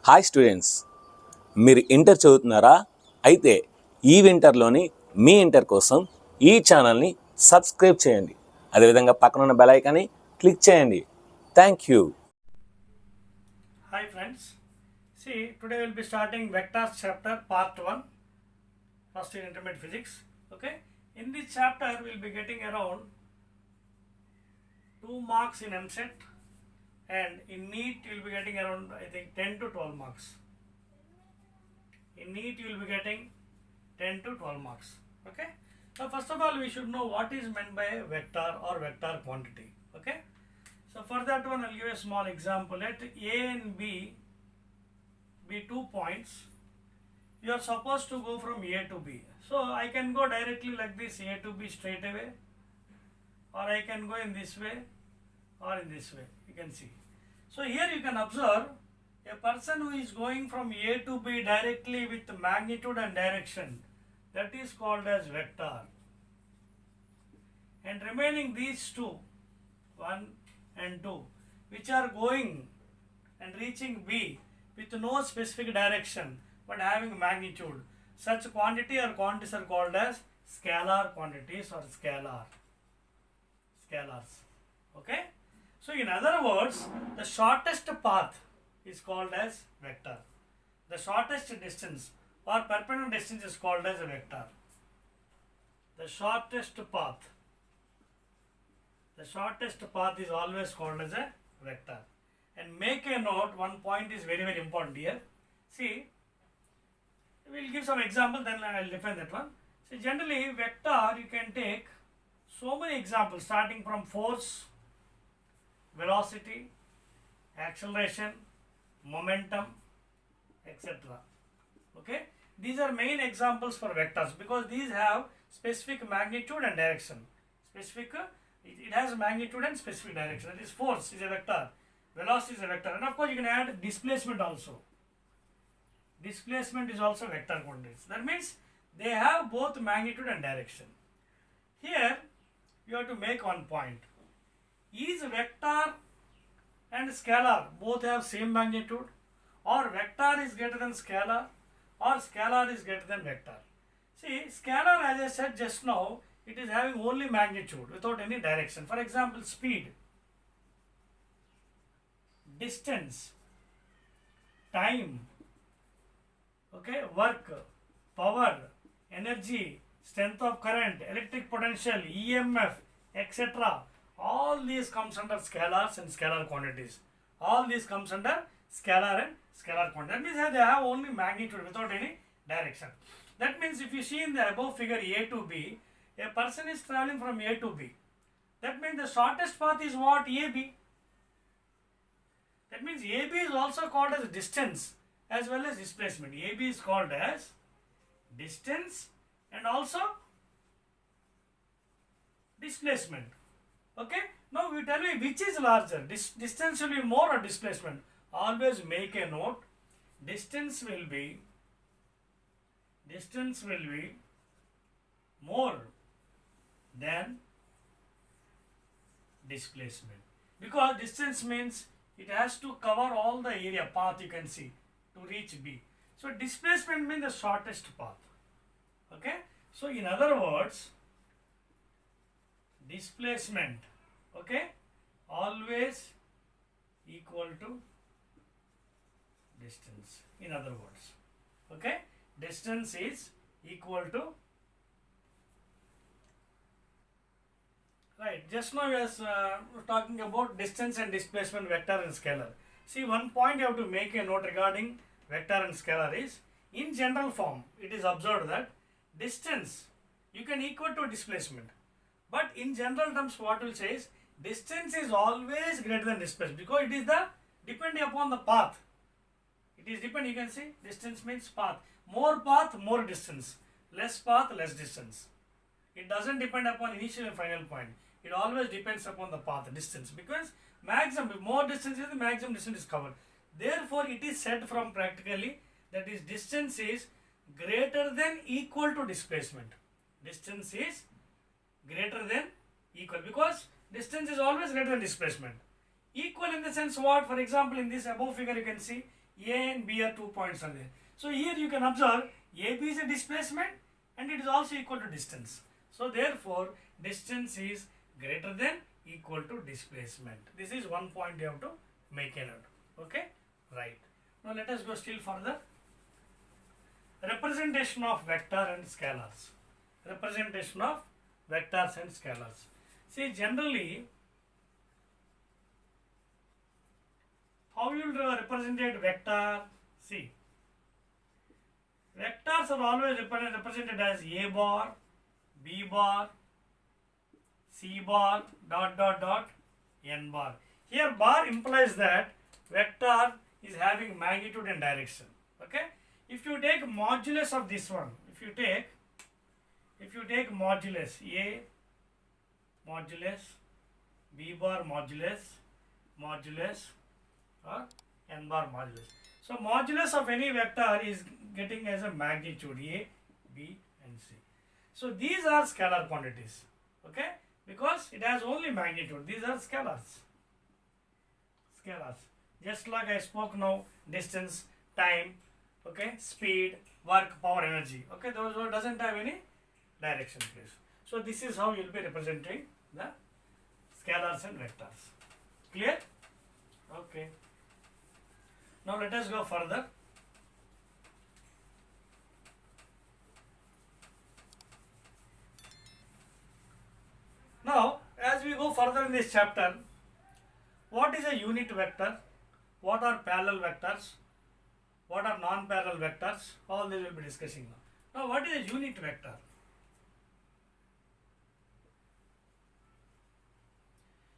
Hi students, మీరు inter చదువుతున్నారా? అయితే ఈ వింటర్లోని మీ ఇంటర్ కోసం ఈ ఛానల్ని సబ్స్క్రైబ్ చేయండి. అదేవిధంగా పక్కన ఉన్న బెల్ ఐకాన్ని క్లిక్ చేయండి. Thank you. Hi friends, see today we will be starting vectors chapter part 1, first year intermediate physics. Okay, in this chapter we will be getting around 2 marks in MSET, and in NEET you will be getting around I think 10 to 12 marks. In NEET you will be getting 10 to 12 marks. Okay, now first of all we should know what is meant by vector or vector quantity. Okay, so for that one I will give a small example. Let A and B be 2 points. You are supposed to go from A to B. So I can go directly like this, A to B straight away, or I can go in this way or in this way. You can see. So here you can observe a person who is going from A to B directly with magnitude and direction, that is called as vector. And remaining these two, 1 and 2, which are going and reaching B with no specific direction but having magnitude, such quantity or quantities are called as scalar quantities or scalars. Okay, so in other words, the shortest path is called as vector. The shortest distance or perpendicular distance is called as a vector. The shortest path is always called as a vector. And make a note, one point is very important here. See, we will give some example, then I will define that one. See, generally vector you can take so many examples starting from force, velocity, acceleration, momentum, etc. Okay, these are main examples for vectors because these have specific magnitude and direction. It has magnitude and specific direction. That is, force is a vector, velocity is a vector, and of course you can add displacement also. Displacement is also vector quantities. That means they have both magnitude and direction. Here you have to make one point. Is vector and scalar both have same magnitude, or vector is greater than scalar, or scalar is greater than vector? See, scalar, as I said just now, it is having only magnitude without any direction. For example, speed, distance, time, okay, work, power, energy, strength of current, electric potential, EMF, etc. All these comes under scalars and scalar quantities. All these comes under scalar and scalar quantity. That means they have only magnitude without any direction. That means if you see in the above figure A to B, a person is traveling from A to B. That means the shortest path is what? AB. That means AB is also called as distance as well as displacement. AB is called as distance and also displacement. Okay, now we tell me which is larger, distance will be more or displacement. Always make a note, distance will be more than displacement, because distance means it has to cover all the area path you can see to reach B. So displacement means the shortest path. Okay, so in other words, displacement, okay, always equal to distance. In other words, okay, distance is equal to, right, just now we was talking about distance and displacement, vector and scalar. See, one point you have to make a note regarding vector and scalar is, in general form it is observed that distance you can equal to displacement, but in general terms what will say is distance is always greater than displacement, because it is the depending upon the path. It is depend, you can see distance means path, more path more distance, less path less distance. It doesn't depend upon initial and final point. It always depends upon the path, distance, because maximum, more distance is the maximum distance is covered. Therefore it is said from practically that is distance is greater than equal to displacement. Distance is greater than equal, because distance is always greater than displacement. Equal in the sense what? For example, in this above figure you can see A and B are 2 points are there. So here you can observe AB is a displacement and it is also equal to distance. So therefore distance is greater than equal to displacement. This is one point you have to make a note. Okay, right. Now let us go still further. Representation of vector and scalars. Representation of vectors and scalars. See, generally, how you will represent vector? See, vectors are always represented as A bar, B bar, C bar, dot dot dot, N bar. Here bar implies that vector is having magnitude and direction. Okay. If you take modulus of this one, if you take modulus A modulus, B bar modulus or N bar modulus. So modulus of any vector is getting as a magnitude A, B and C. So these are scalar quantities, okay, because it has only magnitude. These are scalars. Just like I spoke now, distance, time, okay, speed, work, power, energy. Okay, those doesn't have any direction, please. So this is how you will be representing the scalars and vectors. Clear? Okay. Now let us go further. Now, as we go further in this chapter, what is a unit vector? What are parallel vectors? What are non-parallel vectors? All these we will be discussing now. Now, what is a unit vector?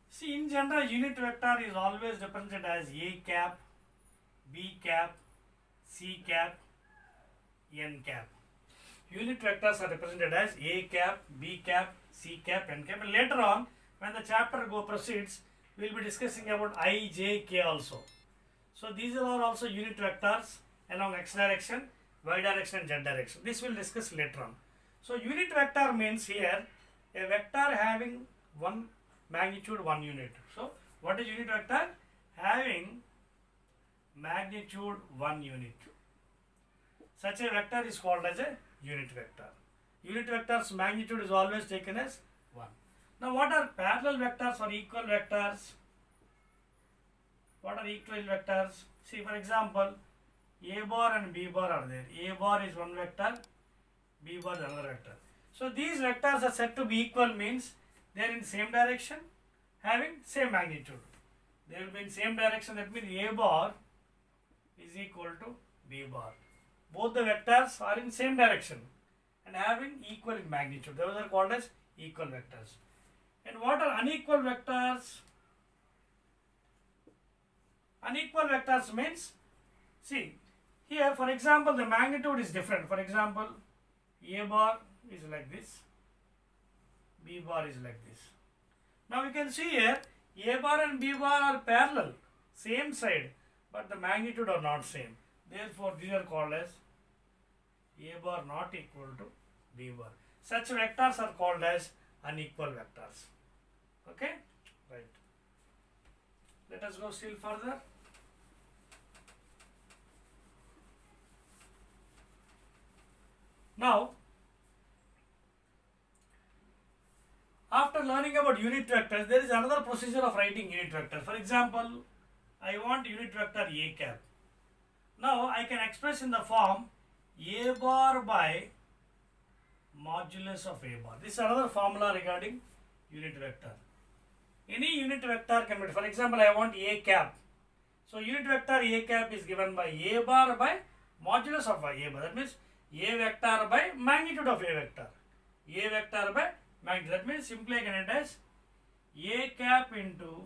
See, in general, unit vector is always represented as A cap, B cap, C cap, N cap. Unit vectors are represented as A cap, B cap, C cap, N cap. And later on, when the chapter proceeds, we will be discussing about I, J, K also. So these are also unit vectors along x direction, y direction and z direction. This we will discuss later on. So unit vector means here a vector having one magnitude, one unit. So what is unit vector? Having magnitude one unit. Such a vector is called as a unit vector. Unit vector's magnitude is always taken as 1. Now what are parallel vectors or equal vectors? What are equal vectors? See, for example, A bar and B bar are there. A bar is one vector, B bar is another vector. So these vectors are said to be equal, means they are in same direction, having same magnitude. They will be in same direction, that means A bar is equal to B bar. Both the vectors are in same direction and having equal in magnitude. Those are called as equal vectors. And what are unequal vectors? Unequal vectors means, see, here for example the magnitude is different. For example, A bar is like this, B bar is like this. Now we can see here A bar and B bar are parallel, same side, but the magnitude are not same. Therefore these are called as A bar not equal to B bar. Such vectors are called as unequal vectors. Okay, right. Let us go still further. Now, after learning about unit vectors, there is another procedure of writing unit vector. For example, I want unit vector A cap. Now, I can express in the form A bar by modulus of A bar. This is another formula regarding unit vector. Any unit vector can be, for example, I want A cap. So, unit vector A cap is given by A bar by modulus of A bar. That means A vector by magnitude of A vector. A vector by magnitude. That means simply I can write as A cap into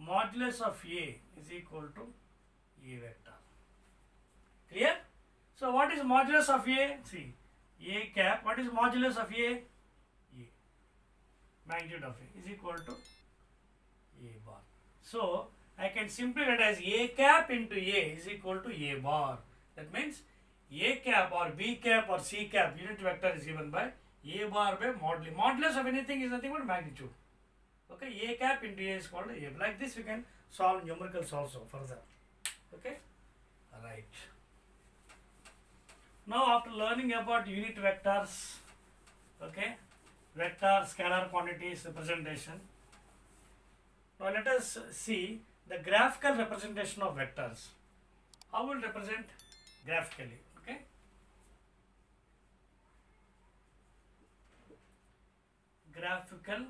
modulus of A is equal to A vector. Clear? So what is modulus of A? See, A cap. What is modulus of A? A. Magnitude of A is equal to A bar. So I can simply write as A cap into A is equal to A bar. That means A cap or B cap or C cap unit vector is given by A bar by modulus. Modulus of anything is nothing but magnitude. Okay, A cap into A is called A. Like this we can solve numericals also further. Okay, Now after learning about unit vectors, okay, vector, scalar quantities, representation. Now let us see the graphical representation of vectors. How will represent graphically? Okay. Graphical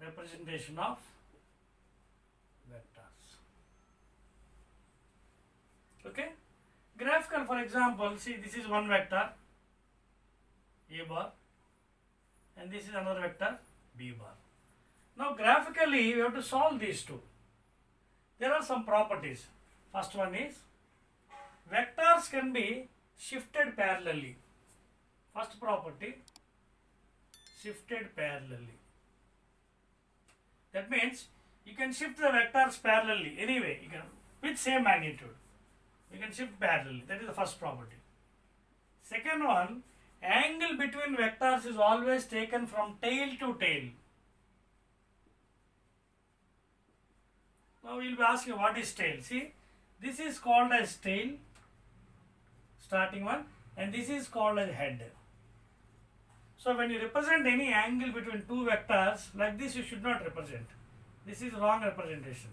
representation of vectors. Okay. Graphical, for example, see this is one vector A bar and this is another vector B bar. Now graphically we have to solve these two. There are some properties. First one is vectors can be shifted parallelly. First property, shifted parallelly. That means you can shift the vectors parallelly anyway, you can with same magnitude. You can shift parallelly. That is the first property. Second one, angle between vectors is always taken from tail to tail. Now we will be asking what is tail. See, this is called as tail, starting one, and this is called as head. So when you represent any angle between two vectors, like this you should not represent. This is wrong representation.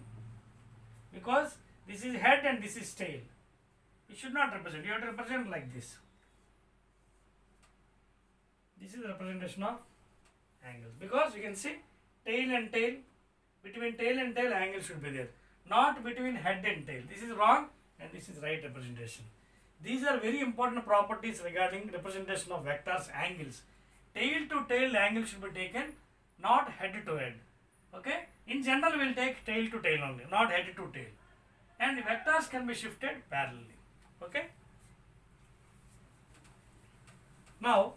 Because this is head and this is tail. You should not represent. You have to represent like this. This is the representation of angles. Because you can see tail and tail. Between tail and tail angle should be there. Not between head and tail. This is wrong and this is right representation. These are very important properties regarding representation of vectors, angles. Tail to tail angle should be taken, not head to head. Okay? In general we will take tail to tail only, not head to tail. And vectors can be shifted parallelly. Okay? Now,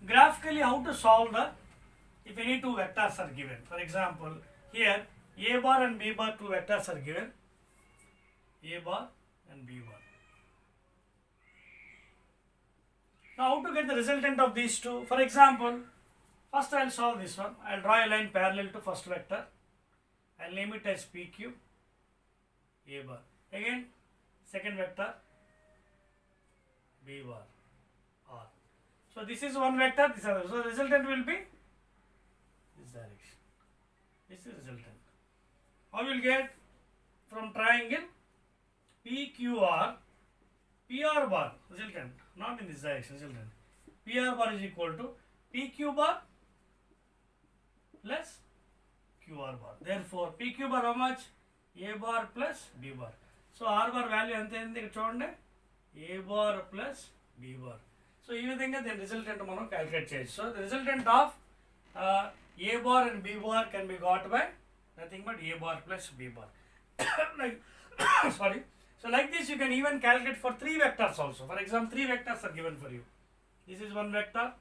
graphically how to solve the, if any two vectors are given. For example, here A bar and B bar two vectors are given. A bar and B bar. Now how to get the resultant of these two? For example, first I will solve this one. I will draw a line parallel to first vector. I will name it as PQ, A bar. Again, second vector, B bar, R. So this is one vector, this is another. So the resultant will be this direction. This is resultant. How you will get from triangle PQR, PR bar, resultant, not in this direction, resultant. PR bar is equal to PQ bar plus QR bar. Therefore, PQ bar how much? A bar plus B bar. So R bar value ante indi chudandi A bar plus B bar. So ee vidhanga then resultant manam calculate cheyachu. So the resultant of A bar and B bar can be got by nothing but A bar plus B bar. Like, sorry. So like this you can even calculate for three vectors also. For example, three vectors are given for you. This is one vector,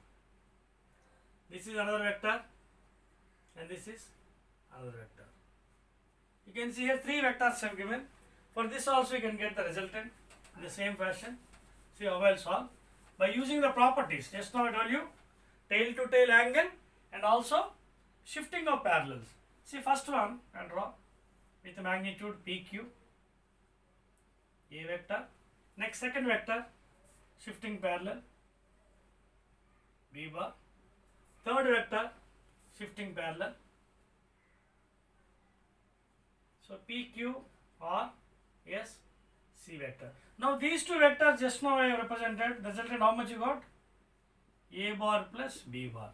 this is another vector, and this is another vector. You can see here three vectors have given. For this also you can get the resultant in the same fashion. See how I will solve. By using the properties, just now I told you, tail to tail angle and also shifting of parallels. See first one I will draw with the magnitude PQ, A vector. Next second vector, shifting parallel, B bar. Third vector, shifting parallel. So PQ or S, C vector. Now these two vectors just now I have represented. The resultant how much you got? A bar plus B bar.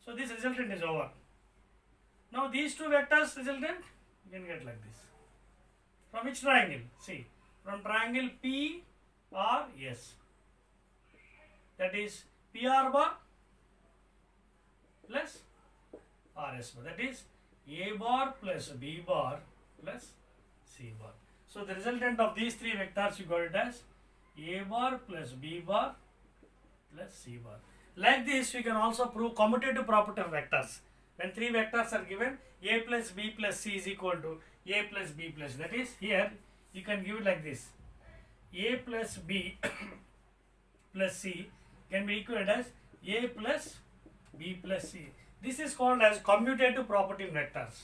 So this resultant is over. Now these two vectors resultant you can get like this. From which triangle? See, from triangle P R S. That is PR bar plus RS bar. That is A bar plus B bar plus C bar. So the resultant of these three vectors you got it as A bar plus B bar plus C bar. Like this we can also prove commutative property of vectors. When three vectors are given, A plus B plus C is equal to A plus B plus. That is here you can give it like this. A plus B plus C can be equal as A plus B plus C. This is called as commutative property in vectors.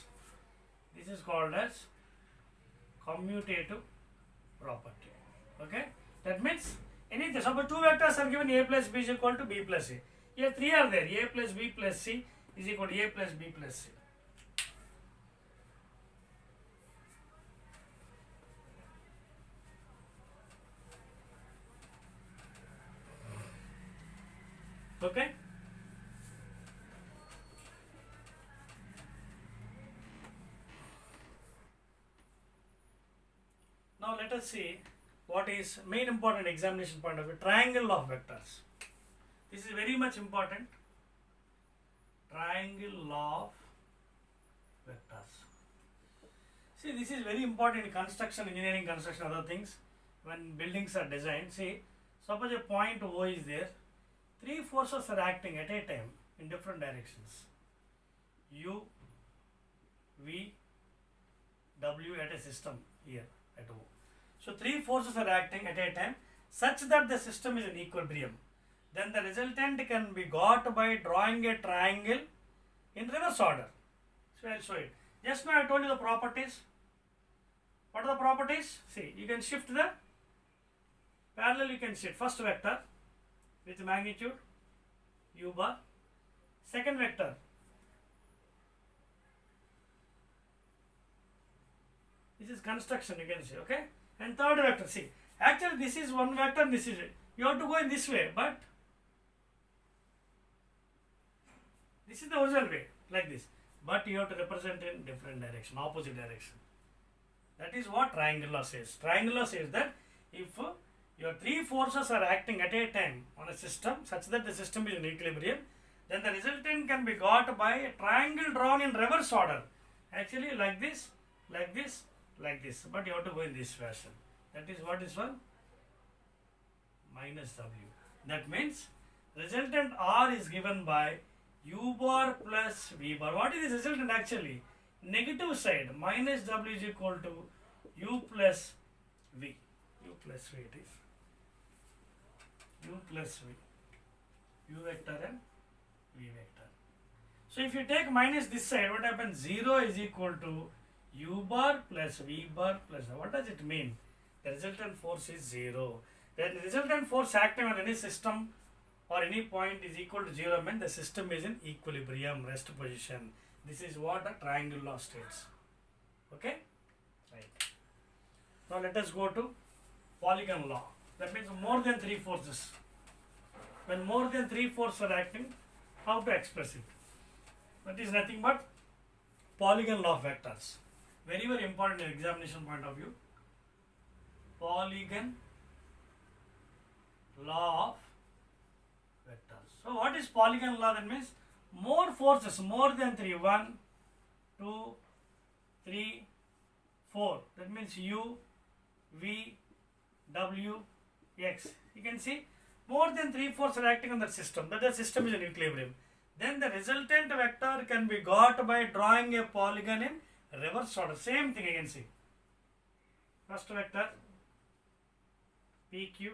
This is called as commutative property. Okay. That means anything. Suppose two vectors are given, a plus b is equal to b plus c. Here three are there, a plus b plus c is equal to a plus b plus c. Okay. Now let us see what is main important examination point of view, triangle of vectors. This is very much important. Triangle of vectors. See, this is very important in construction, engineering, construction, other things. When buildings are designed, see, suppose a point O is there, three forces are acting at a time in different directions. U, V, W at a system here at O. So three forces are acting at a time such that the system is in equilibrium. Then the resultant can be got by drawing a triangle in reverse order. So I will show it. Just now I told you the properties. What are the properties? See, you can shift the parallel, you can shift first vector with magnitude u bar, second vector this is construction, you can see, okay, and third vector. See, actually this is one vector, this is it. You have to go in this way, but this is the original way, like this, but you have to represent in different direction, opposite direction. That is what triangle law says. Triangle law says that if your three forces are acting at a time on a system such that the system is in equilibrium, then the resultant can be got by a triangle drawn in reverse order. Actually like this, like this, like this, but you have to go in this fashion. That is what is one? Minus W. That means resultant R is given by U bar plus V bar. What is the resultant actually? Negative side, minus W is equal to U plus V. U plus V it is. U plus V. U vector and V vector. So if you take minus this side, what happens? 0 is equal to U bar plus V bar plus. What does it mean? The resultant force is 0. Then the resultant force acting on any system or any point is equal to 0 means the system is in equilibrium, rest position. This is what a triangle law states. Okay? Right. Now let us go to polygon law. That means more than three forces. When more than three forces are acting, how to express it? That is nothing but polygon law of vectors. Very, very important in examination point of view. Polygon law of vectors. So what is polygon law? That means more forces, more than three. 1, 2, 3, 4. That means U, V, W, X. You can see more than three forces are acting on the system. That the system is in equilibrium. Then the resultant vector can be got by drawing a polygon in reverse order. Same thing you can see. First vector PQ.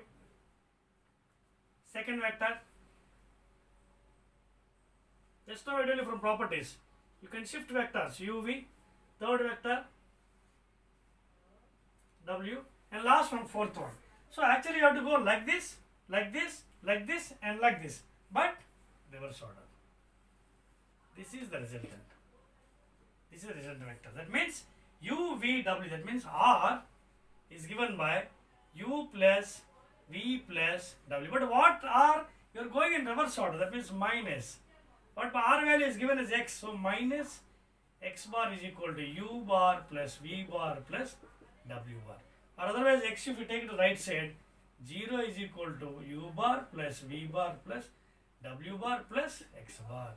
Second vector. Just now I told you from properties. You can shift vectors UV. Third vector W. And last one, fourth one. So actually you have to go like this, like this, like this, and like this. But reverse order. This is the resultant. This is the resultant vector. That means U, V, W. That means R is given by U plus V plus W. But what R? You are going in reverse order. That means minus. But R value is given as X. So minus X bar is equal to U bar plus V bar plus W bar. Or otherwise X, if you take the right side, 0 is equal to U bar plus V bar plus W bar plus X bar.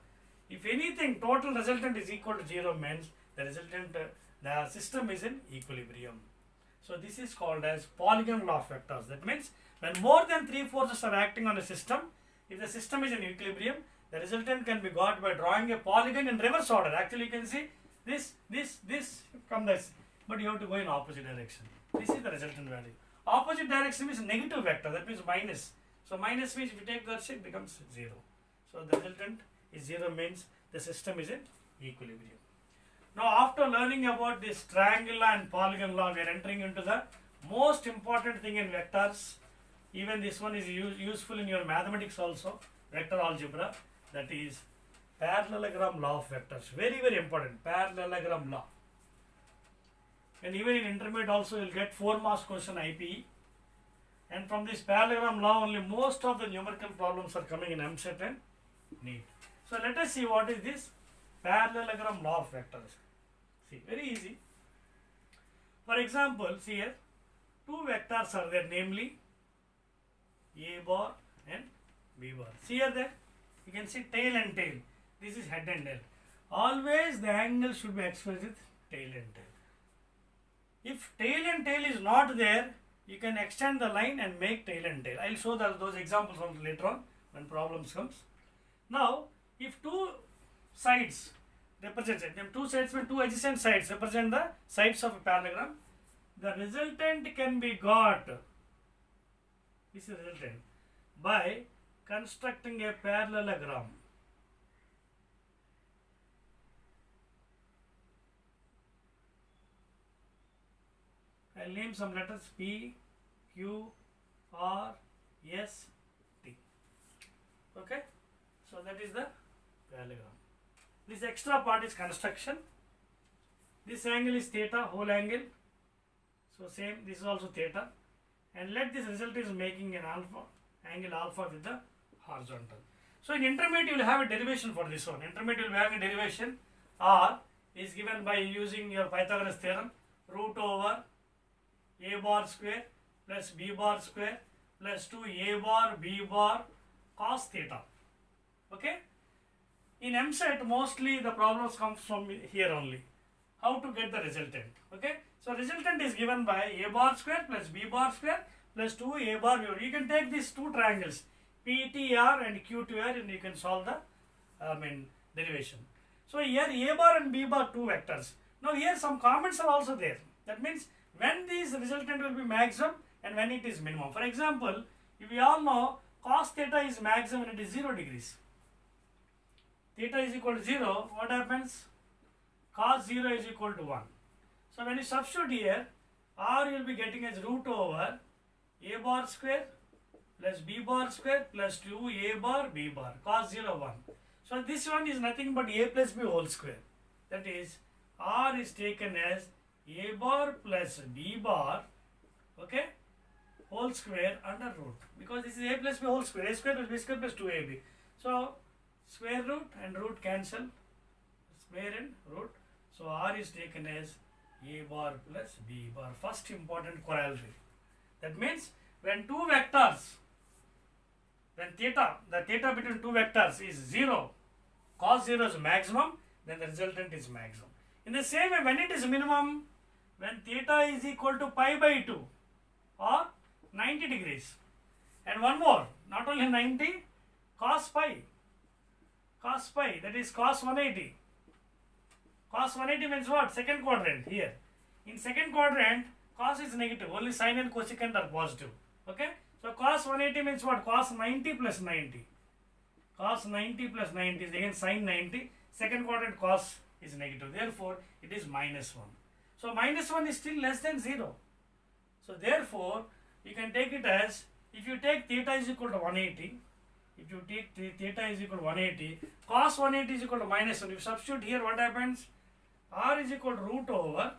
If anything, total resultant is equal to 0 means the resultant, the system is in equilibrium. So this is called as polygon law of vectors. That means when more than three forces are acting on a system, if the system is in equilibrium, the resultant can be got by drawing a polygon in reverse order. Actually you can see this, come this, but you have to go in opposite direction. This is the resultant value. Opposite direction means negative vector, that means minus. So minus means if you take that side, it becomes 0. So the resultant is 0 means the system is in equilibrium. Now after learning about this triangle law and polygon law, we are entering into the most important thing in vectors, Even this one is useful in your mathematics also, vector algebra, that is parallelogram law of vectors. Very, very important, parallelogram law. And even in intermediate also you will get 4 marks question IPE. And from this parallelogram law only most of the numerical problems are coming in MSET and NEET. So let us see what is this parallelogram law of vectors. See, very easy. For example, see here, 2 vectors are there, namely A bar and B bar. See here there, you can see tail and tail. This is head and tail. Always the angle should be expressed with tail and tail. If tail and tail is not there, you can extend the line and make tail and tail. I will show those examples later on when problems comes. Now, if 2 sides represent them, 2 sides mean 2 adjacent sides represent the sides of a parallelogram, the resultant can be got, this is resultant, by constructing a parallelogram. I will name some letters P, Q, R, S, T. Okay, so that is the parallelogram. This extra part is construction. This angle is theta, whole angle. So same, this is also theta. And let this result is making an alpha, angle alpha with the horizontal. So in intermediate you will have a derivation for this one. Intermediate you will have a derivation. R is given by using your Pythagoras theorem, root over A bar square plus B bar square plus 2 A bar B bar cos theta. Okay. In MSET mostly the problems comes from here only. How to get the resultant. Okay. So resultant is given by A bar square plus B bar square plus 2 A bar B bar. You can take these 2 triangles PTR and QTR and you can solve the derivation. So here A bar and B bar 2 vectors. Now here some comments are also there. That means when this resultant will be maximum and when it is minimum. For example, if we all know cos theta is maximum when it is 0 degrees. Theta is equal to 0, what happens? Cos 0 is equal to 1. So when you substitute here, R you will be getting as root over A bar square plus B bar square plus 2 A bar B bar, cos 0 1. So this one is nothing but A plus B whole square. That is, R is taken as A bar plus B bar, okay, whole square under root. Because this is A plus B whole square, A square plus B square plus 2AB. So square root and root cancel, square and root. So R is taken as A bar plus B bar. First important corollary. That means when 2 vectors, when theta, the theta between 2 vectors is 0, cos 0 is maximum, then the resultant is maximum. In the same way, when it is minimum, when theta is equal to pi by 2 or 90 degrees. And one more, not only 90, cos pi, that is cos 180. Cos 180 means what? Second quadrant here. In second quadrant, cos is negative, only sine and cosecant are positive. Okay? So cos 180 means what? Cos 90 plus 90. Cos 90 plus 90 is again sine 90. Second quadrant cos is negative. Therefore, it is minus 1. So minus 1 is still less than 0. So therefore, you can take it as, if you take theta is equal to 180, if you take theta is equal to 180, cos 180 is equal to minus 1. If you substitute here, what happens? R is equal to root over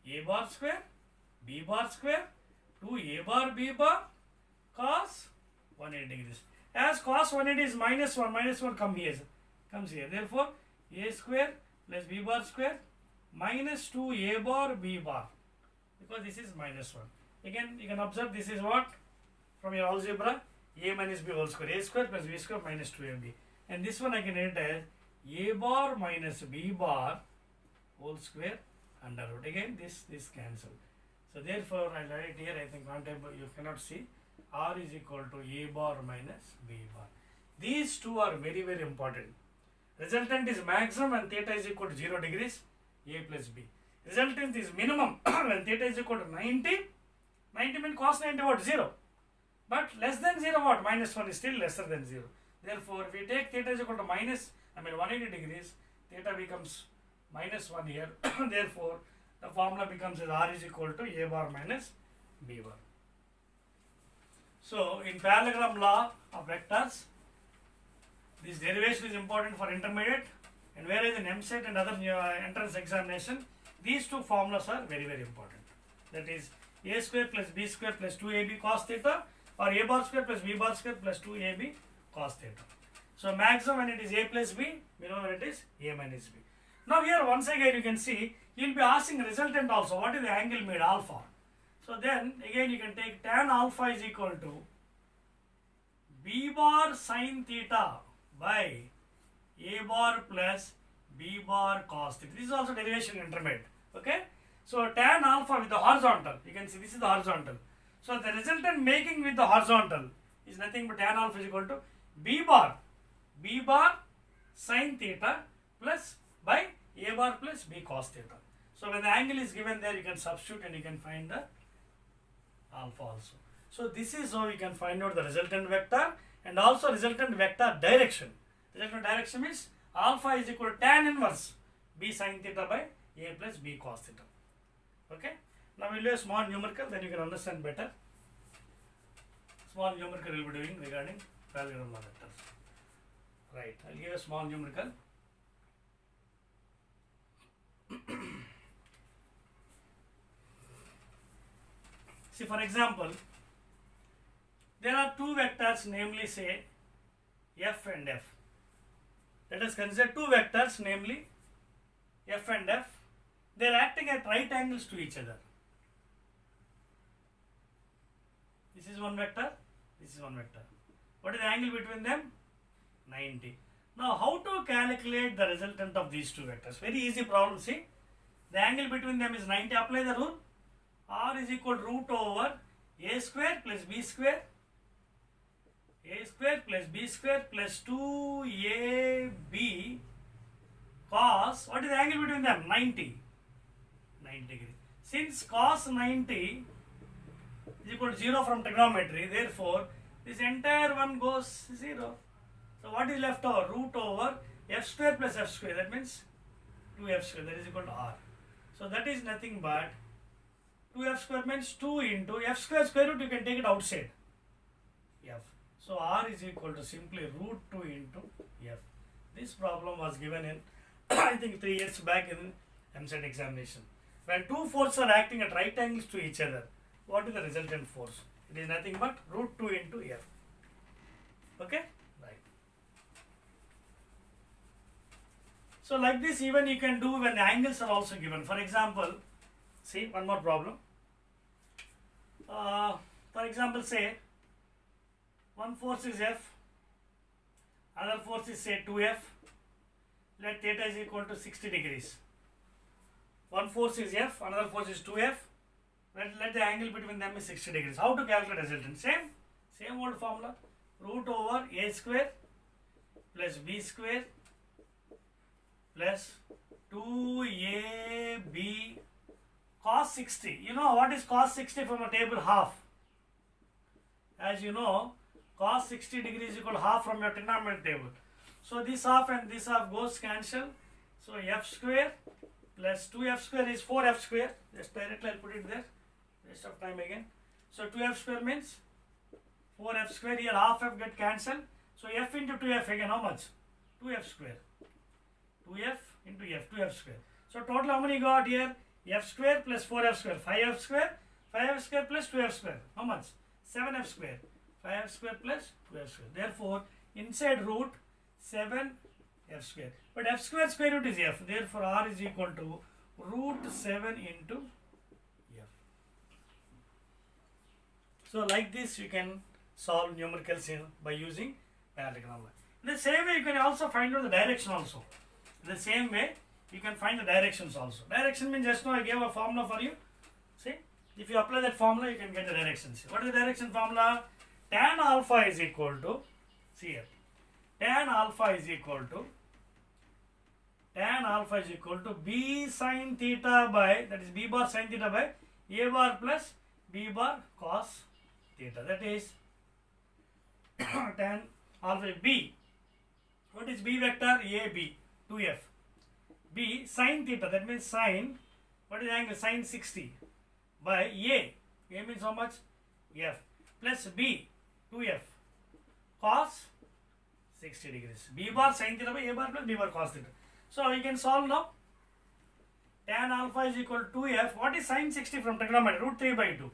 A bar square, B bar square, 2 A bar B bar, cos 180 degrees. As cos 180 is minus 1 comes here. Therefore, A square plus B bar square minus 2 A bar B bar, because this is minus 1. Again, you can observe this is what? From your algebra, A minus B whole square. A square plus B square minus 2AB. And this one I can write as A bar minus B bar whole square under root. Again, this cancel. So therefore, I write here, I think on table you cannot see, R is equal to A bar minus B bar. These two are very, very important. Resultant is maximum when theta is equal to 0 degrees, A plus B. Resultant is minimum when theta is equal to 90. 90 means cos 90 what? 0. But less than 0 what? Minus 1 is still lesser than 0. Therefore, if we take theta is equal to 180 degrees, theta becomes minus 1 here. Therefore, the formula becomes as R is equal to A bar minus B bar. So in parallelogram law of vectors, this derivation is important for intermediate, and whereas in MSET and other entrance examination, these two formulas are very important. That is a square plus b square plus 2ab cos theta, or a bar square plus b bar square plus 2ab cos theta. So maximum when it is a plus b, minimum when it is a minus b. Now here once again you can see, you will be asking resultant also, what is the angle made alpha. So then again you can take tan alpha is equal to b bar sin theta by a bar plus b bar cos theta. This is also derivation intermediate. Okay. So tan alpha with the horizontal, you can see this is the horizontal. So the resultant making with the horizontal is nothing but tan alpha is equal to b bar sin theta plus by a bar plus b cos theta. So when the angle is given there, you can substitute and you can find the alpha also. So this is how you can find out the resultant vector and also resultant vector direction. Resultant direction means alpha is equal to tan inverse b sin theta by a plus b cos theta. Okay. Now we'll do a small numerical, then you can understand better. Small numerical we'll be doing regarding parallelogram law vectors. Right. I'll give a small numerical. See, for example, there are two vectors, namely say f and f. Let us consider two vectors, namely f and f. They are acting at right angles to each other. This is one vector, this is one vector. What is the angle between them? 90. Now, how to calculate the resultant of these two vectors? Very easy problem. See, the angle between them is 90. Apply the rule. R is equal to root over a square plus b square. A square plus b square plus 2ab cos. What is the angle between them? 90. 90 degree. Since cos 90 is equal to 0 from trigonometry, therefore this entire one goes 0. So what is left over? Root over f square plus f square. That means 2f square. That is equal to r. So that is nothing but 2f square means 2 into f square square root. You can take it outside. F. So r is equal to simply root 2 into f. This problem was given in I think 3 years back in MSET examination. When two forces are acting at right angles to each other, what is the resultant force? It is nothing but root 2 into f. Okay? Right. So like this even you can do when the angles are also given. For example, see one more problem. For example, say one force is f, other force is say 2f. Let theta is equal to 60 degrees. One force is f, another force is 2f. Let the angle between them is 60 degrees. How to calculate resultant? Same old formula. Root over a square plus b square plus 2ab cos 60. You know what is cos 60 from a table? Half. As you know, cos 60 degrees is equal to half from your trigonometric table. So this half and this half goes cancel. So f square plus 2f square is 4f square. Just directly I'll put it there. Waste of time again. So 2f square means 4f square. Here half f get cancelled. So f into 2f again how much? 2f square. 2f into f, 2f square. So total how many got here? F square plus 4f square, 5f square, 5f square plus 2f square. How much? 7f square. 5f square plus 2f square. Therefore, inside root 7f square. But f square square root is f. Therefore, r is equal to root 7 into f. So, like this you can solve numericals by using parallelogram law. In the same way, you can also find out the direction also. In the same way, you can find the directions also. Direction means just now I gave a formula for you. See, if you apply that formula, you can get the directions. What is the direction formula? Tan alpha is equal to, see here, tan alpha is equal to b sin theta by, that is b bar sin theta by a bar plus b bar cos theta. That is tan alpha b. What is b vector? A b, 2f. B sin theta, that means sin, what is the angle? Sin 60 by a. A means how much? F. plus B 2F cos 60 degrees. B bar sin theta by A bar plus B bar cos theta. So you can solve now. Tan alpha is equal to 2F. What is sin 60 from trigonometry? Root 3 by 2.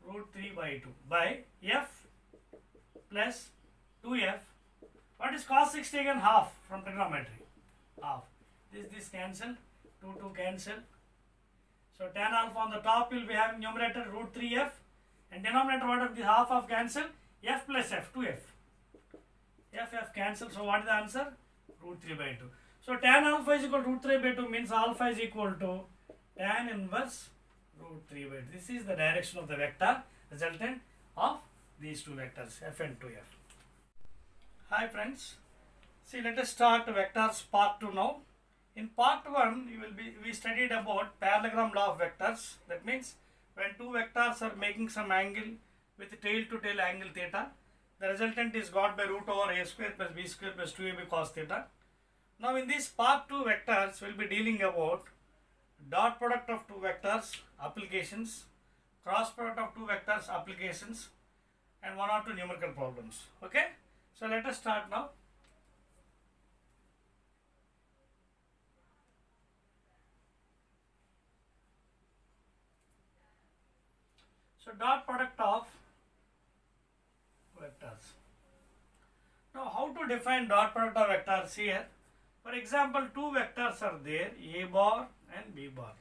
Root 3 by 2 by F plus 2F. What is cos 60 again? Half from trigonometry. Half. This cancel. 2 cancel. So tan alpha on the top will be having numerator root 3F and denominator what of the half of cancel? F plus F, 2F. F cancel. So what is the answer? Root 3 by 2. So tan alpha is equal to root 3 by 2 means alpha is equal to tan inverse root 3 by 2. This is the direction of the vector resultant of these two vectors F and 2F. Hi friends. See, let us start vectors part 2 now. In part 1 we studied about parallelogram law of vectors. That means when two vectors are making some angle with tail to tail angle theta, the resultant is got by root over a square plus b square plus 2ab cos theta. Now in this part 2 vectors we will be dealing about dot product of two vectors applications, cross product of two vectors applications, and one or two numerical problems. Okay, so let us start now. So dot product of vectors. Now how to define dot product of vectors here? For example, two vectors are there, A bar and B bar.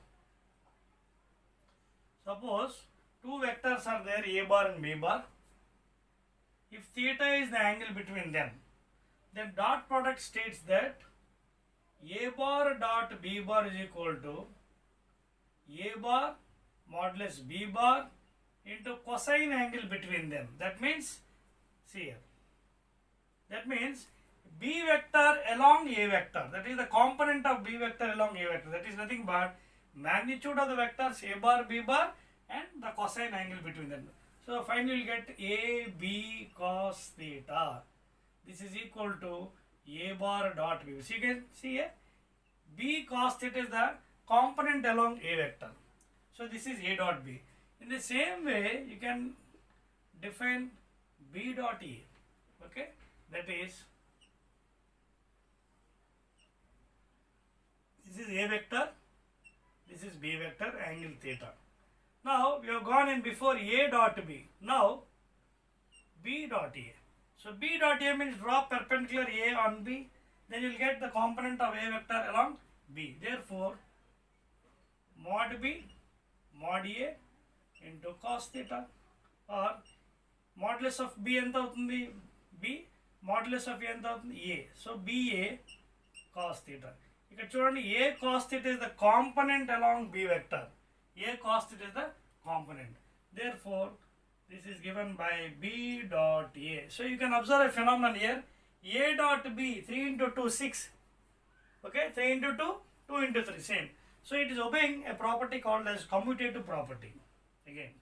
Suppose two vectors are there, A bar and B bar. If theta is the angle between them, then dot product states that A bar dot B bar is equal to A bar modulus B bar into cosine angle between them. That means, see here, that means B vector along A vector, that is the component of B vector along A vector, that is nothing but magnitude of the vectors A bar, B bar and the cosine angle between them. So finally you get A, B cos theta. This is equal to A bar dot B. So you can see here, B cos theta is the component along A vector. So this is A dot B. In the same way, you can define B dot A. Okay, that is, this is A vector, this is B vector, angle theta. Now we have gone in before A dot B. Now B dot A. So B dot A means draw perpendicular A on B. Then you will get the component of A vector along B. Therefore, mod B mod A into cos theta, or modulus of B ఎంత అవుతుంది? B modulus of A ఎంత అవుతుంది? A. So BA cos theta. ఇక్కడ చూడండి, A cos theta is the component along B vector. A cos theta is the component. Therefore, this is given by B dot A. So you can observe a phenomenon here. A dot B, 3 into 2, 6. Okay, 3 into 2, 2 into 3, same. So it is obeying a property called as commutative property. Again,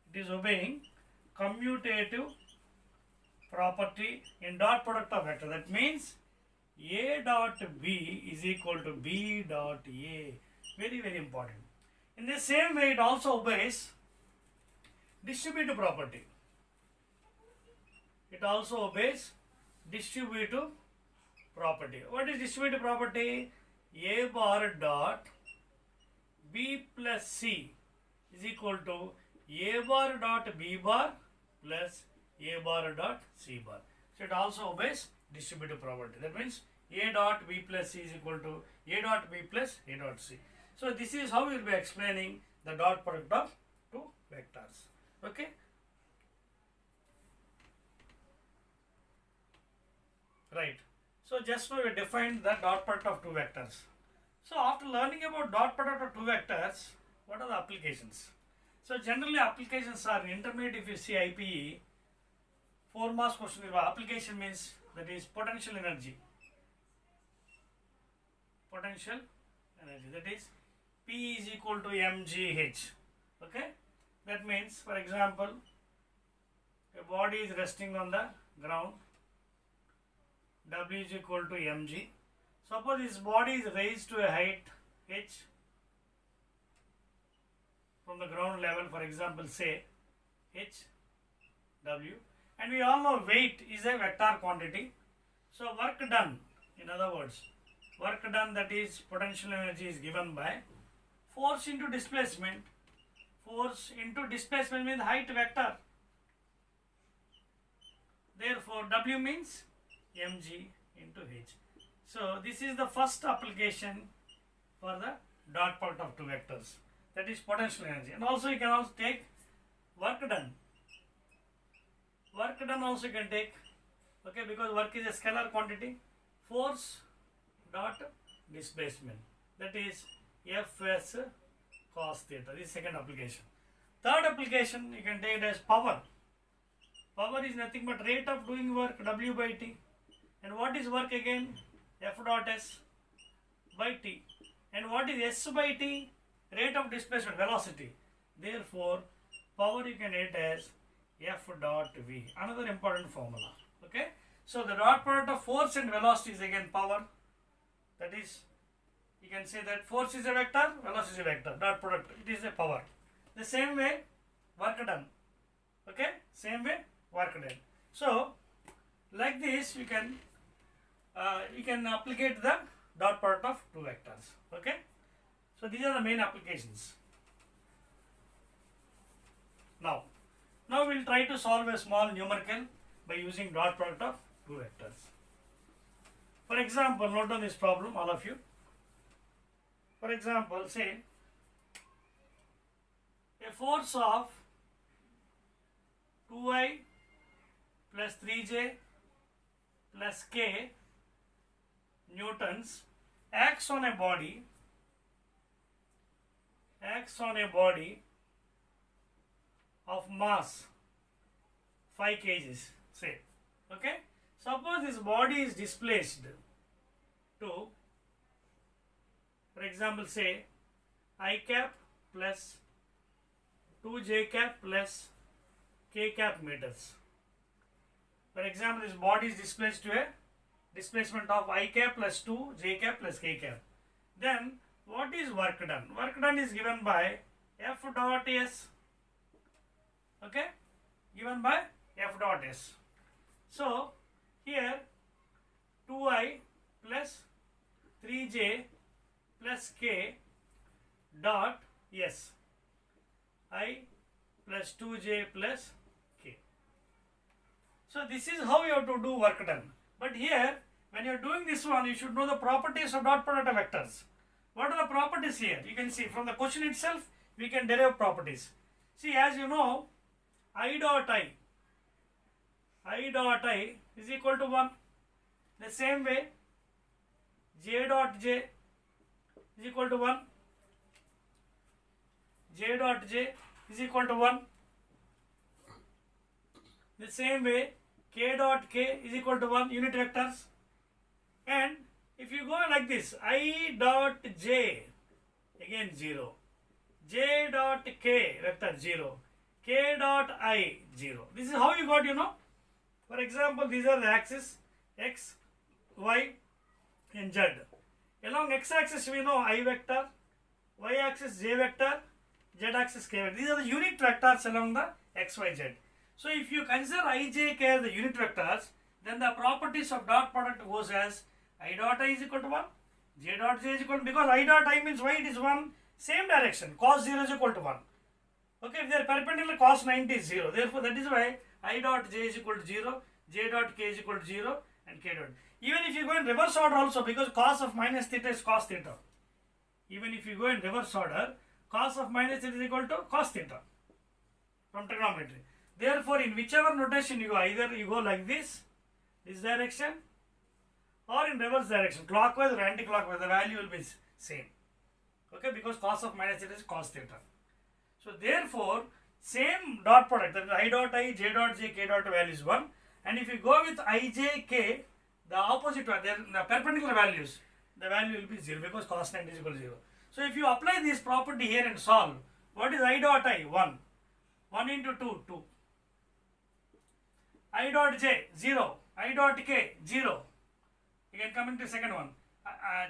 it is obeying commutative property in dot product of vector. That means A dot B is equal to B dot A. Very, very important. In the same way, it also obeys distributive property. It also obeys distributive property. What is distributive property? A bar dot B plus C is equal to A bar dot B bar plus A bar dot C bar. So it also obeys distributive property. That means A dot B plus C is equal to A dot B plus A dot C. So this is how we will be explaining the dot product of two vectors. Okay. Right. So just now we defined the dot product of two vectors. So after learning about dot product of two vectors, what are the applications? So generally applications are intermediate. If you see IPE, 4 marks question, application means that is potential energy. Potential energy, that is P is equal to mgh. Okay, that means, for example, a body is resting on the ground, W is equal to mg. Suppose this body is raised to a height h from the ground level, for example, say H W, and we all know weight is a vector quantity. So work done, in other words, work done, that is potential energy, is given by force into displacement. Force into displacement means height vector. Therefore W means mg into h. So this is the first application for the dot product of two vectors, that is potential energy. And also you can also take work done. Work done also you can take, okay, because work is a scalar quantity. Force dot displacement, that is Fs cos theta. This is second application. Third application you can take it as power. Power is nothing but rate of doing work, W by T. And what is work again? F dot S by T. And what is S by T? Rate of displacement, velocity. Therefore, power you can write as F dot V. Another important formula. Okay. So the dot product of force and velocity is again power. That is, you can say that force is a vector, velocity is a vector. Dot product, it is a power. The same way, work done. Okay. Same way, work done. So like this, you can applicate the dot product of two vectors. Okay. So these are the main applications. Now we'll try to solve a small numerical by using dot product of two vectors. For example, note down this problem, all of you. For example, say a force of 2I plus 3J plus K newtons acts on a body of mass 5 kgs, say. Okay. Suppose this body is displaced to, for example, say I cap plus 2j cap plus k cap meters. For example, this body is displaced to a displacement of I cap plus 2 j cap plus k cap. Then what is work done? Work done is given by F dot S. Okay, given by F dot S. So here 2I plus 3j plus k dot S. I plus 2j plus k. So this is how you have to do work done. But here, when you are doing this one, you should know the properties of dot product of vectors. What are the properties here? You can see from the question itself, we can derive properties. See, as you know, I dot I is equal to 1. The same way, J dot J is equal to 1. J dot J is equal to 1. The same way, K dot K is equal to 1, unit vectors. And if you go like this, I dot J, again 0. J dot K, vector 0. K dot I, 0. This is how you got, For example, these are the axes, X, Y, and Z. Along x-axis, we know I vector, y-axis J vector, z-axis K vector. These are the unit vectors along the X, Y, Z. So if you consider I, J, K as the unit vectors, then the properties of dot product goes as I dot I is equal to 1, J dot J is equal to, because I dot I means y, it is 1, same direction, cos 0 is equal to 1. Okay, if they are perpendicular, cos 90 is 0. Therefore, that is why I dot J is equal to 0, J dot K is equal to 0, and K dot. Even if you go in reverse order also, because cos of minus theta is cos theta. Even if you go in reverse order, cos of minus theta is equal to cos theta from trigonometry. Therefore, in whichever notation you go, either you go like this direction, or in reverse direction, clockwise or anti-clockwise, the value will be same. Okay, because cos of minus theta is cos theta. So therefore, same dot product, that is I dot I, J dot J, K dot value is 1. And if you go with I, J, K, the opposite one, the perpendicular values, the value will be 0, because cos 90 is equal to 0. So if you apply this property here and solve, what is I dot I? 1. 1 into 2, 2. I dot J, 0. I dot K, 0. Again coming to second one.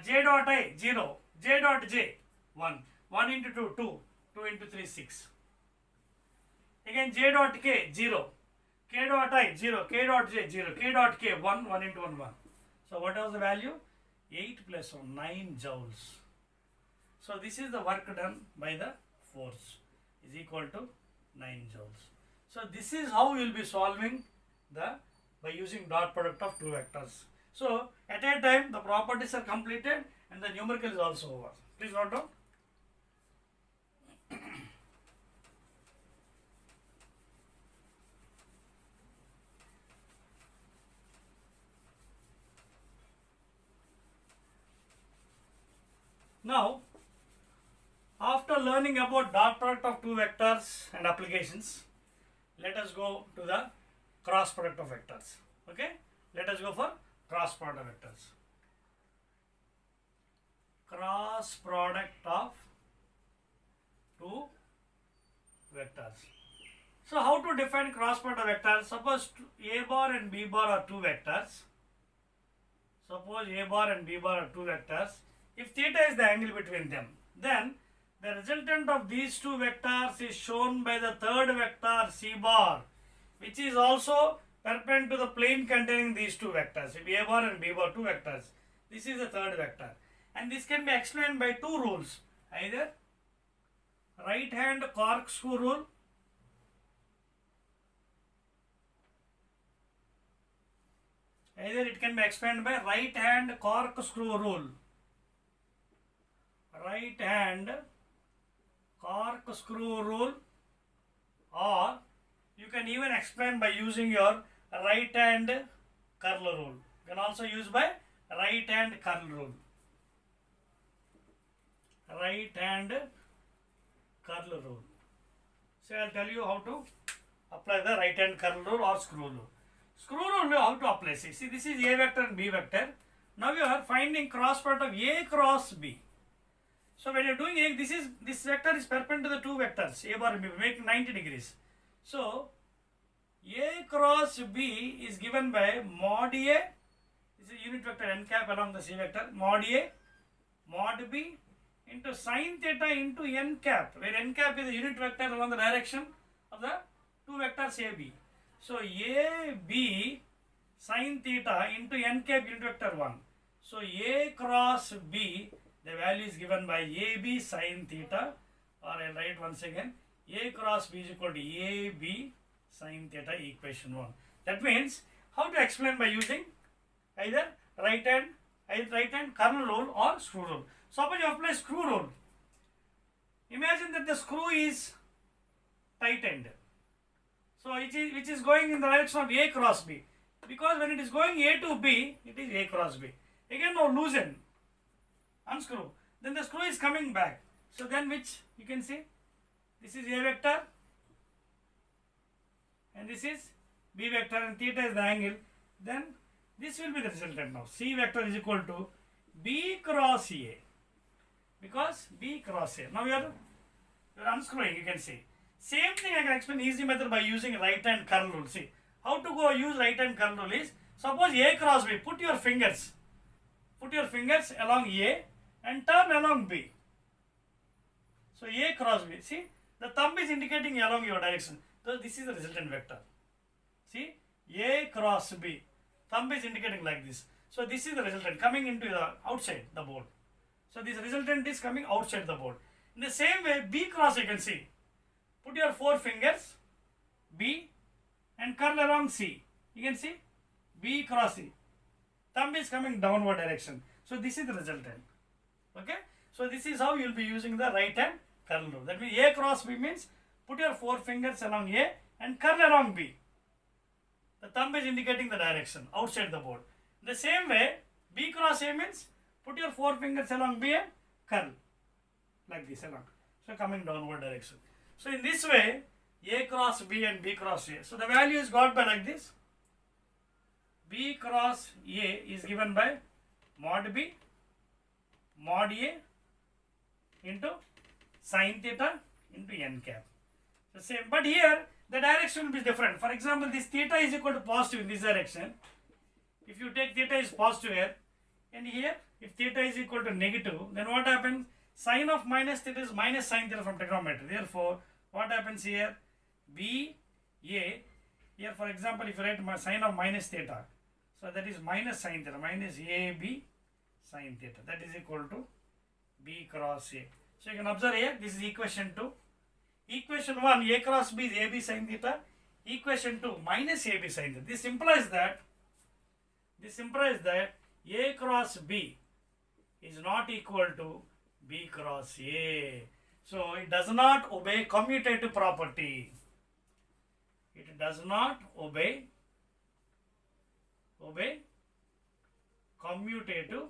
J dot I, 0. J dot J, 1. 1 into 2, 2. 2 into 3, 6. Again j dot k 0, k dot I 0, k dot j 0, k dot k 1, 1 into 1 1. So what was the value? 8 plus 1, 9 joules. So this is the work done by the force is equal to 9 joules. So this is how we will be solving by using dot product of two vectors. So at a time the properties are completed and the numerical is also over. Please note down. Now, after learning about dot product of two vectors and applications, let us go to the cross product of vectors. Okay, let us go for cross product of vectors. Cross product of two vectors. So how to define cross product of vectors? Suppose a bar and b bar are two vectors. Suppose a bar and b bar are two vectors. If theta is the angle between them, then the resultant of these two vectors is shown by the third vector c bar, which is also perpendicular to the plane containing these two vectors. If a bar and b bar two vectors, this is the third vector, and this can be explained by two rules: either right hand corkscrew rule, either it can be explained by right hand corkscrew rule. Right hand corkscrew rule, or you can even explain by using your right hand curl rule. You can also use by right hand curl rule. Right hand curl rule. So I will tell you how to apply the right hand curl rule or screw rule. Screw rule how to apply. See, this is a vector and b vector. Now you are finding cross product of a cross b. So when you are doing a, this vector is perpendicular to the two vectors a bar and b, making 90 degrees. So a cross b is given by mod a, this is unit vector n cap along the c vector, mod a, mod b into sin theta into n cap, where n cap is a unit vector along the direction of the two vectors a b. So a b sin theta into n cap unit vector 1. So a cross b, the value is given by AB sin theta, or I will write once again, A cross B is equal to AB sin theta, equation 1. That means, how to explain by using either right hand curl rule or screw rule. Suppose you apply screw rule. Imagine that the screw is tightened. So which is going in the direction of A cross B. Because when it is going A to B, it is A cross B. Again now loosen. Unscrew, then the screw is coming back. So then which you can see, this is a vector and this is b vector, and theta is the angle. Then this will be the resultant now. C vector is equal to b cross a, because b cross a. Now you are unscrewing, you can see. Same thing I can explain easy method by using right hand curl rule. See how to go use right hand curl rule is, suppose a cross b, put your fingers along a and turn along B. So A cross B. See, the thumb is indicating along your direction. So this is the resultant vector. See, A cross B. Thumb is indicating like this. So this is the resultant coming into the outside the board. So this resultant is coming outside the board. In the same way, B cross you can see. Put your four fingers B and curl along C. You can see B cross C. Thumb is coming downward direction. So this is the resultant. Okay, so this is how you will be using the right hand curl rule. That means A cross B means put your four fingers along A and curl along B. The thumb is indicating the direction outside the board. The same way, B cross A means put your four fingers along B and curl like this along. So coming downward direction. So in this way, A cross B and B cross A. So the value is got by like this. B cross A is given by mod B, mod A into sin theta into n cap. The same, but here the direction will be different. For example, this theta is equal to positive in this direction. If you take theta is positive here, and here if theta is equal to negative, then what happens? Sine of minus theta is minus sin theta from trigonometry. Therefore, what happens here? B A. Here for example, if you write my sine of minus theta, so that is minus sine theta, minus AB sine theta, that is equal to B cross A. So you can observe here, this is equation 2. Equation 1, A cross B is AB sine theta. Equation 2, minus AB sine theta. This implies that A cross B is not equal to B cross A. So it does not obey commutative property. It does not obey commutative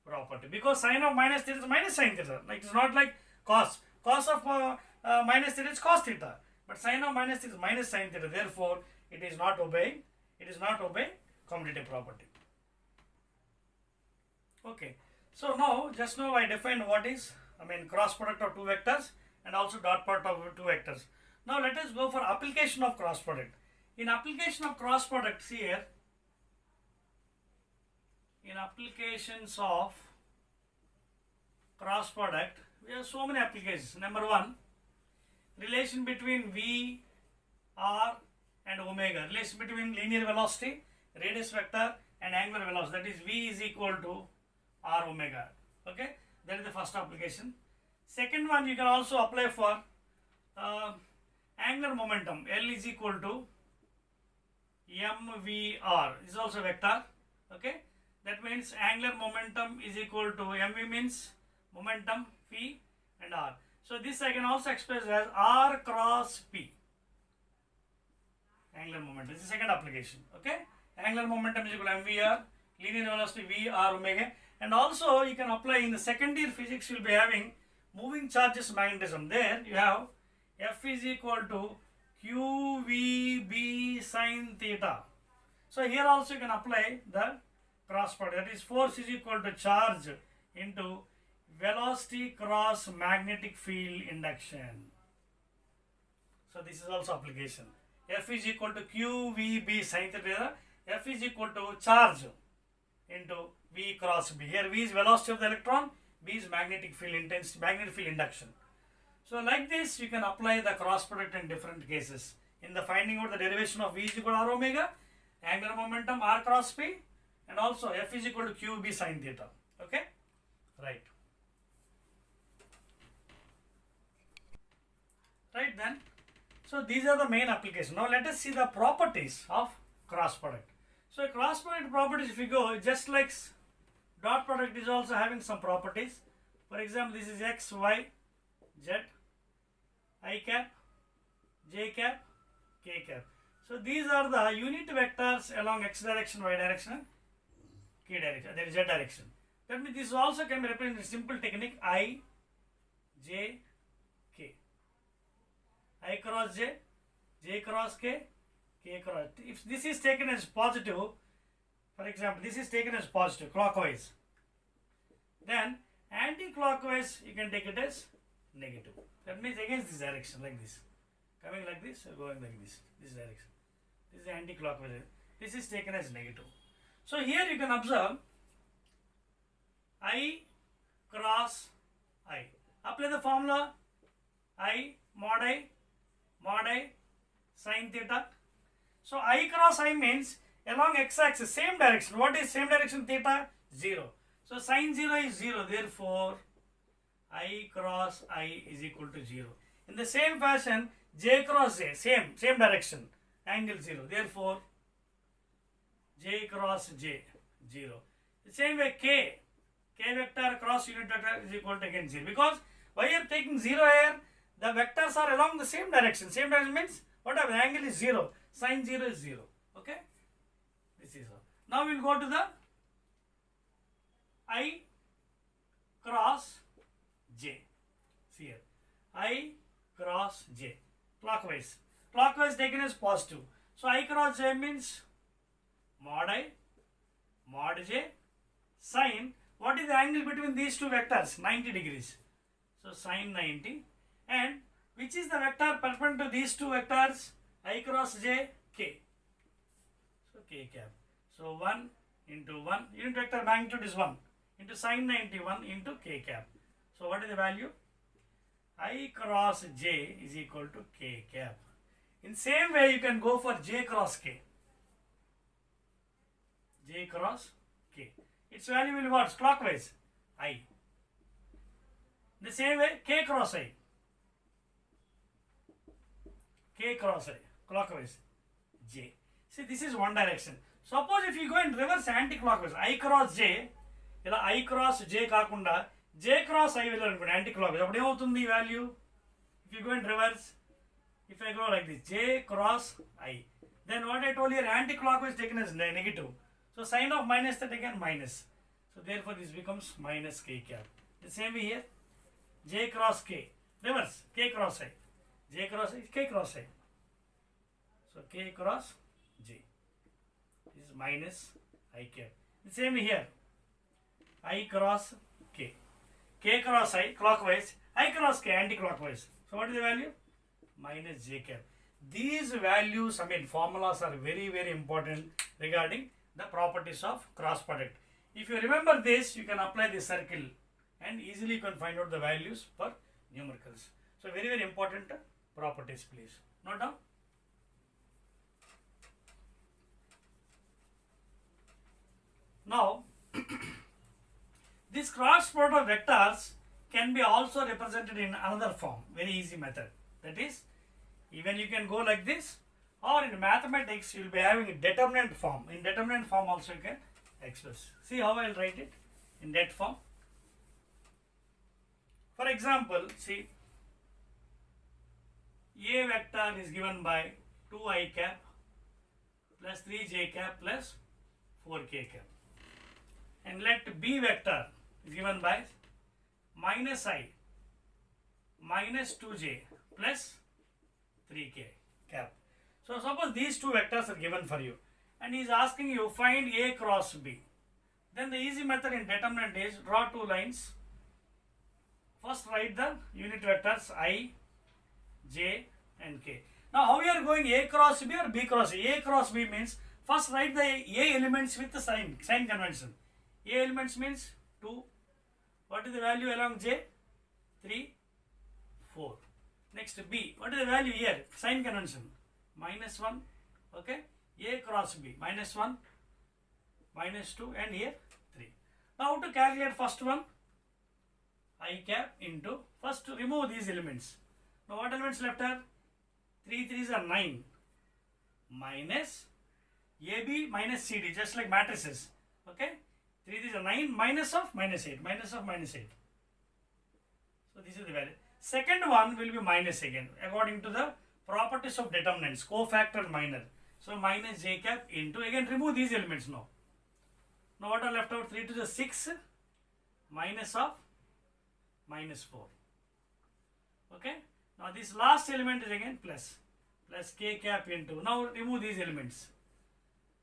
property, because sine of minus theta is minus sine theta. Like, it's not like cos of minus theta is cos theta, but sine of minus theta is minus sine theta. Therefore, it is not obeying commutative property. Okay. So now, just now I defined what is, cross product of two vectors and also dot product of two vectors. Now let us go for application of cross product. In application of cross product, see here, in applications of cross product, we have so many applications. Number one, relation between V, R and omega, relation between linear velocity, radius vector and angular velocity, that is V is equal to R omega. Okay, that is the first application. Second one, you can also apply for angular momentum. L is equal to mvr. This is also vector. Okay, that means angular momentum is equal to mv means momentum, p and r. So this I can also express as r cross p. Angular momentum. This is the second application. Okay, angular momentum is equal to mvr, linear velocity v r omega. And also you can apply in the second year physics, you will be having moving charges magnetism. There you have F is equal to QVB sine theta. So here also you can apply the cross product, that is force is equal to charge into velocity cross magnetic field induction. So this is also application. F is equal to QVB sine theta. F is equal to charge into V cross B. Here V is velocity of the electron, B is magnetic field intensity, magnetic field induction. So like this you can apply the cross product in different cases. In the finding out the derivation of V is equal to R omega, angular momentum R cross P, and also F is equal to QB sine theta. Okay, right. Right then. So these are the main applications. Now let us see the properties of cross product. So cross product properties, if you go, just like dot product is also having some properties. For example, this is x, y, z, I cap, j cap, k cap. So these are the unit vectors along x direction, y direction, and k direction, that is z direction. That means this also can be represented in simple technique I, j, k. I cross j cross k, k cross. If this is taken as positive, for example, this is taken as positive clockwise, then anti-clockwise you can take it as negative. That means against this direction, like this, coming like this or going like this direction. This is anti-clockwise. This is taken as negative. So here you can observe I cross I. Apply the formula I mod I sine theta. So I cross I means along x-axis, same direction. What is same direction? Theta, 0. So sine 0 is 0. Therefore, I cross I is equal to 0. In the same fashion, j cross j, same direction, angle 0. Therefore, j cross j, 0. The same way k vector cross unit vector is equal to again 0. Because why you are taking 0 here? The vectors are along the same direction. Same direction means whatever, the angle is 0. Sine 0 is 0. Okay? This is all. Now we will go to the I cross j. See here. I cross j. Clockwise. Clockwise taken as positive. So I cross j means mod I, mod j, sine. What is the angle between these two vectors? 90 degrees. So sine 90. And which is the vector perpendicular to these two vectors? I cross j, k. So k cap. So 1 into 1, unit vector magnitude is 1 into sine 91 into k cap. So what is the value? I cross j is equal to k cap. In same way, you can go for j cross k. J cross k. Its value will be what? Clockwise, I. The same way, k cross I. K cross I, clockwise, j. See, this is one direction. Suppose if you go in reverse anti-clockwise, I cross j, ఇలా I cross j కాకుండా j cross I వెళ్ళాలనుకోండి anti-clockwise. అప్పుడు ఏమవుతుంది value? If you go in reverse, if I go like this, j cross I, then what I told here, anti-clockwise taken as negative. So sign of minus that again minus. So therefore this becomes minus k cap. The same way here, j cross k, reverse, k cross I. J cross I, k cross I. So k cross j. This is minus I cap. The same way here, I cross k. K cross I clockwise, I cross k anti-clockwise. So what is the value? Minus j cap. These values, formulas are very, very important regarding the properties of cross product. If you remember this, you can apply this circle and easily you can find out the values for numericals. So very, very important properties, please note down. Now this cross product of vectors can be also represented in another form, very easy method. That is, even you can go like this, or in mathematics you will be having a determinant form. In determinant form also you can express. See how I will write it in that form. For example, see, A vector is given by 2i cap plus 3j cap plus 4k cap, and let B vector is given by minus I minus 2j plus 3k cap. So suppose these two vectors are given for you and he is asking you find A cross B. Then the easy method in determinant is draw two lines. First write the unit vectors I, j and k. Now how we are going, A cross B or B cross A? A cross B means first write the A elements with the sign convention. A elements means 2. What is the value along j? 3, 4. Next B. What is the value here? Sign convention. Minus 1. Okay. A cross B. Minus 1, minus 2 and here 3. Now to calculate first one, I cap into, first to remove these elements. Now what elements left are? 3 3s are 9 minus AB minus CD, just like matrices. Okay. 3 3s are 9 minus of minus 8, minus of minus 8. So this is the value. Second one will be minus again according to the properties of determinants, cofactor minor. So minus j cap into, again remove these elements now. Now what are left out? 3 to the 6 minus of minus 4. Okay. Now this last element is again plus k cap into, now remove these elements.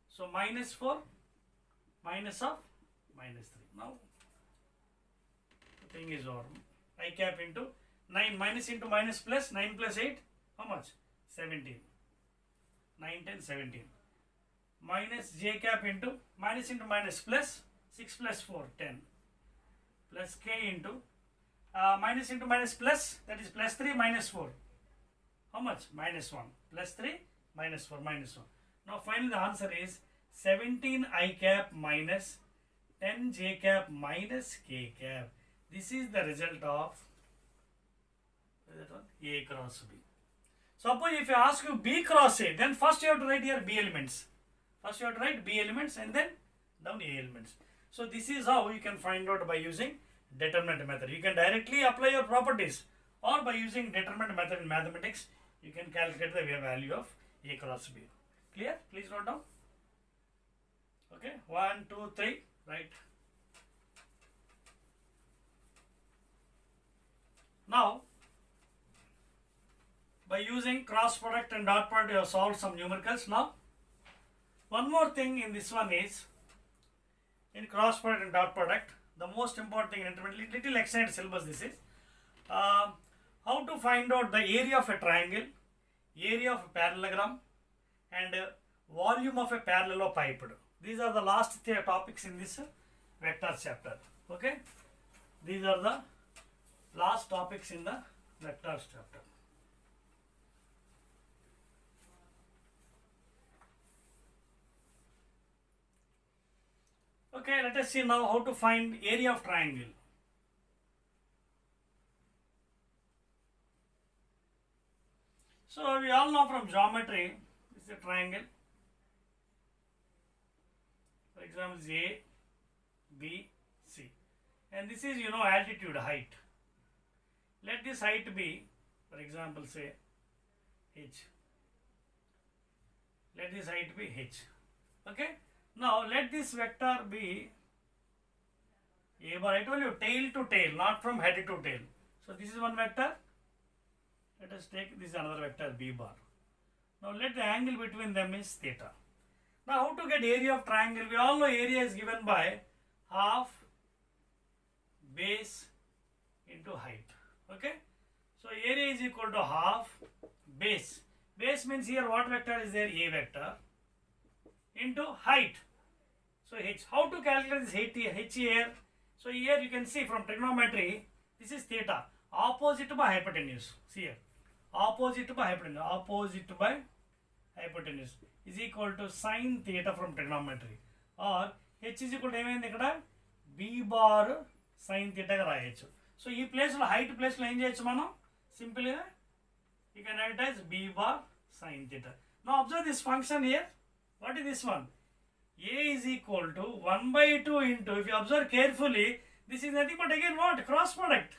So minus 4 minus of minus 3. Now the thing is over. I cap into 9 minus into minus plus 9 plus 8, how much? 17. 9 10 17. Minus j cap into minus plus 6 plus 4 10 plus k into minus into minus plus, that is plus 3 minus 4. How much? Minus 1. Plus 3 minus 4 minus 1. Now finally the answer is 17 I cap minus 10 j cap minus k cap. This is the result of A cross B. Suppose if I ask you B cross A, then first you have to write here B elements. First you have to write B elements and then down A elements. So this is how you can find out by using determinant method. You can directly apply your properties, or by using determinant method in mathematics, you can calculate the value of A cross B. Clear? Please note down. Okay, 1, 2, 3, right. Now, by using cross product and dot product, you have solved some numericals. Now, one more thing in this one is, in cross product and dot product, the most important thing in intermediate, little extended syllabus this is, how to find out the area of a triangle, area of a parallelogram, and volume of a parallelepiped. These are the last three topics in this vectors chapter. Okay, these are the last topics in the vectors chapter. Okay, let us see now how to find area of triangle. So we all know from geometry, this is a triangle. For example, is A, B, C. And this is, altitude, height. Let this height be, for example, say H. Let this height be H. Okay. Now let this vector be A bar. I told you tail to tail, not from head to tail. So this is one vector. Let us take this another vector B bar. Now let the angle between them is theta. Now how to get area of triangle? We all know area is given by half base into height. Okay. So area is equal to half base. Base means here what vector is there? A vector into height. So H. How to calculate this H here? So here you can see from trigonometry, this is theta. Opposite by hypotenuse. See here. Opposite by hypotenuse. Opposite by hypotenuse is equal to sine theta from trigonometry. Or H is equal to B bar sine theta ga rayachu. So ee place lo height place lo em cheyachu manam simply you can write as B bar sine theta. Now observe this function here. What is this one? A is equal to 1 by 2 into, if you observe carefully, this is nothing but again what? Cross product.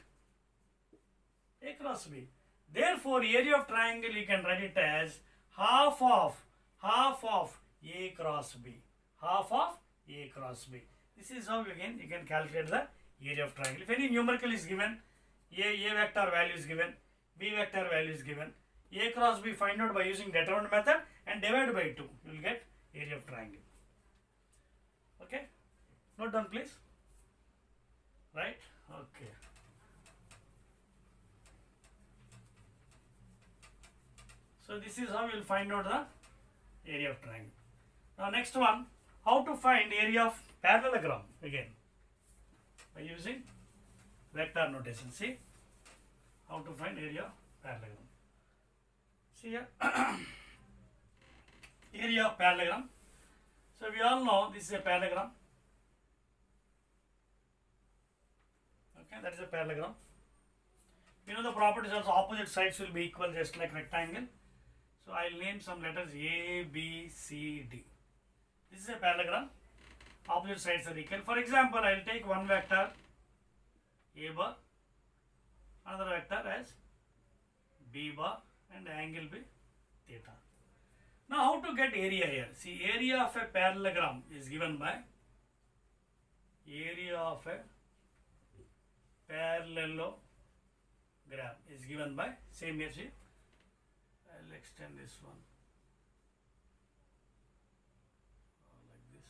A cross B. Therefore, area of triangle you can write it as half of A cross B. Half of A cross B. This is how again you can calculate the area of triangle. If any numerical is given, A vector value is given, B vector value is given, A cross B find out by using determinant method and divide by 2. You will get area of triangle. Okay. Note down please. Right. Okay. So this is how you will find out the area of triangle. Now next one, how to find area of parallelogram again by using vector notation. See how to find area of parallelogram. See here area of parallelogram. So we all know this is a parallelogram. Okay, that is a parallelogram. You know the properties also, opposite sides will be equal just like rectangle. So I will name some letters A, B, C, D. This is a parallelogram. Opposite sides are equal. For example, I will take one vector A bar, another vector as B bar, and the angle be theta. Now how to get area here? See, area of a parallelogram is given by area of a parallelogram is given by, same here, see, I will extend this one like this.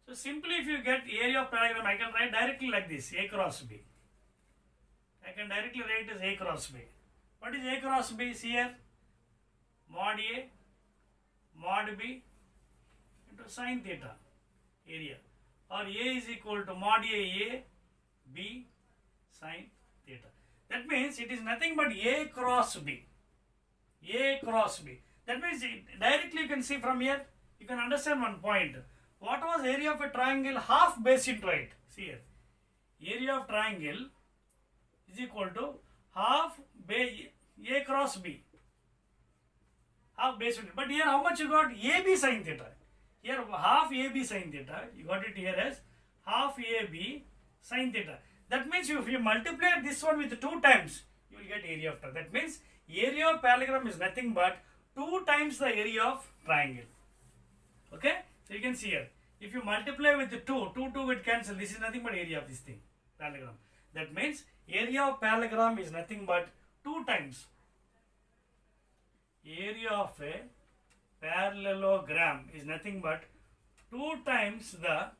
So simply if you get area of parallelogram, I can write directly like this, A cross B. I can directly write as A cross B. What is A cross B? See here, mod A, mod B into sine theta area, or A is equal to mod A, B sine theta. That means it is nothing but A cross B. A cross B. That means directly you can see from here, you can understand one point. What was area of a triangle? Half base into height. See here, area of triangle is equal to half base A cross B. Half base into, but here how much you got? AB sin theta. Here half AB sin theta. You got it here as half AB sin theta. That means if you multiply this one with 2 times, you will get area of triangle. That means area of parallelogram is nothing but 2 times the area of triangle. Okay? So you can see here. If you multiply with the 2 will cancel. This is nothing but area of this thing, parallelogram. That means area of parallelogram is nothing but 2 times area of a parallelogram is nothing but 2 times the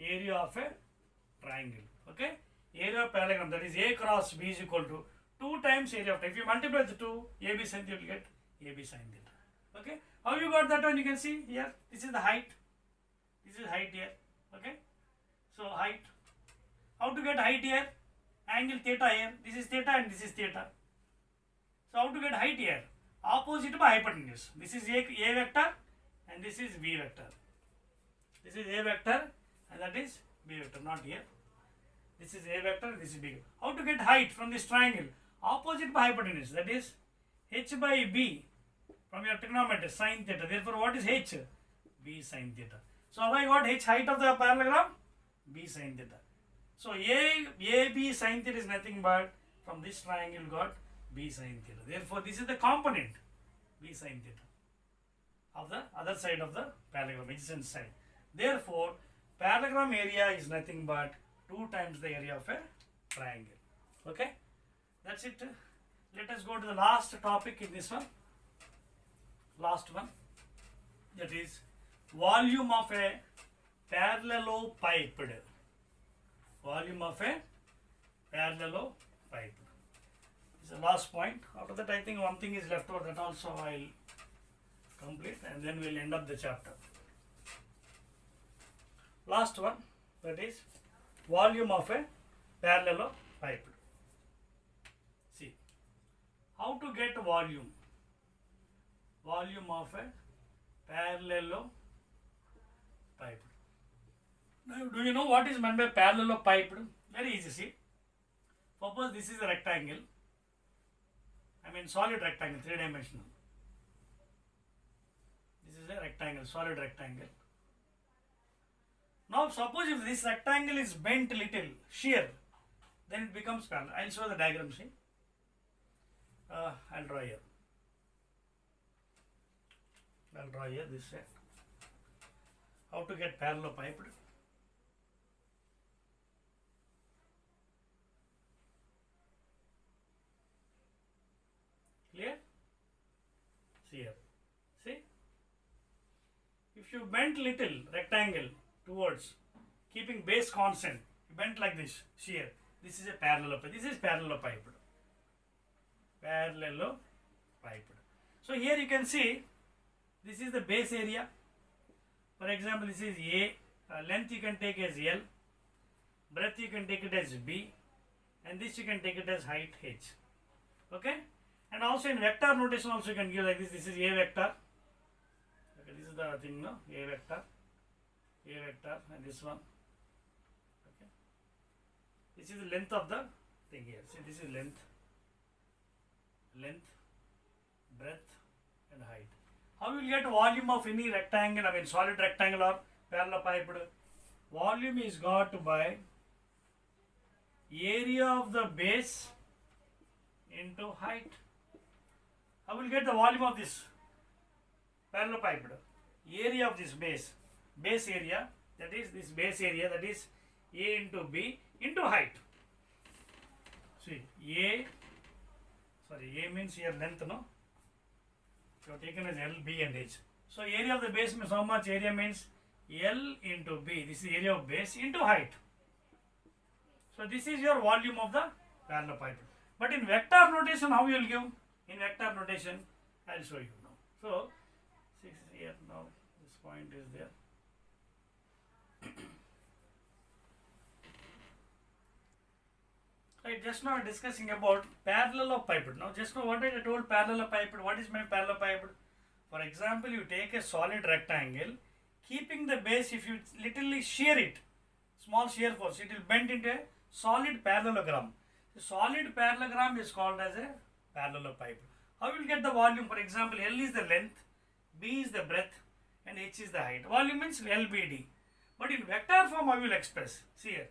area of a triangle. Okay, area of parallelogram, that is A cross B is equal to 2 times area of, if you multiply the 2, AB sin theta, you will get AB sin theta. Okay, how you got that one? You can see here, this is the height, this is height here. Okay, so height, how to get height here? Angle theta here, this is theta and this is theta. So how to get height here? Opposite by hypotenuse. This is A vector and and this is B vector. This is A vector and that is B vector, not here. This is A vector, this is B. How to get height from this triangle? Opposite by hypotenuse, that is h by b from your trigonometry, sin theta. Therefore, what is h? B sin theta. So, have I got h height of the parallelogram? B sin theta. So, AB sin theta is nothing but from this triangle got B sin theta. Therefore, this is the component B sin theta of the other side of the parallelogram, adjacent side. Therefore, parallelogram area is nothing but 2 times the area of a triangle. Okay, that's it. Let us go to the last topic in this one. Last one, that is volume of a parallelopiped. Volume of a parallelopiped. This is the last point. After that, I think one thing is left over, that also I will complete, and then we will end up the chapter. Last one, that is volume of a parallelopiped. See, how to get volume of a parallelopiped. Now, do you know what is meant by parallelopiped? Very easy. See, suppose this is a rectangle. I mean solid rectangle, 3-dimensional. This is a rectangle, solid rectangle. Now, suppose if this rectangle is bent little, shear, then it becomes parallel. I will show the diagram. See, I will draw here. I will draw here this side. How to get parallelopiped? Clear? See here. See? If you bend little rectangle towards, keeping base constant, you bend like this, shear. This is a parallelopiped. This is parallelopiped. Parallelopiped. So here you can see, this is the base area. For example, this is A. Length you can take as L. Breadth you can take it as B. And this you can take it as height H. Okay? And also in vector notation also you can give like this. This is A vector. Okay, this is the thing, no? A vector. A vector and this one. Okay. This is the length of the thing here. See, this is length, breadth and height. How you will get volume of any rectangle, I mean solid rectangle or parallelopiped? Volume is got by area of the base into height. How will get the volume of this parallelopiped? Area of this base area, that is this base area, that is A into B into height. See, A means here length, no? So taken as L, B and H. So area of the base means how much? Area means L into B. This is area of base into height. So this is your volume of the parallelopiped. But in vector notation, how you will give? In vector notation, I will show you now. So 6 here now. This point is there. Right, just now discussing about parallelopiped. Now, just now what I told parallelopiped. What is meant parallelopiped? For example, you take a solid rectangle, keeping the base, if you literally shear it, small shear force, it will bend into a solid parallelogram. The solid parallelogram is called as a parallelopiped. How will you get the volume? For example, L is the length, B is the breadth, and H is the height. Volume means LBD. But in vector form, how will you express? See here.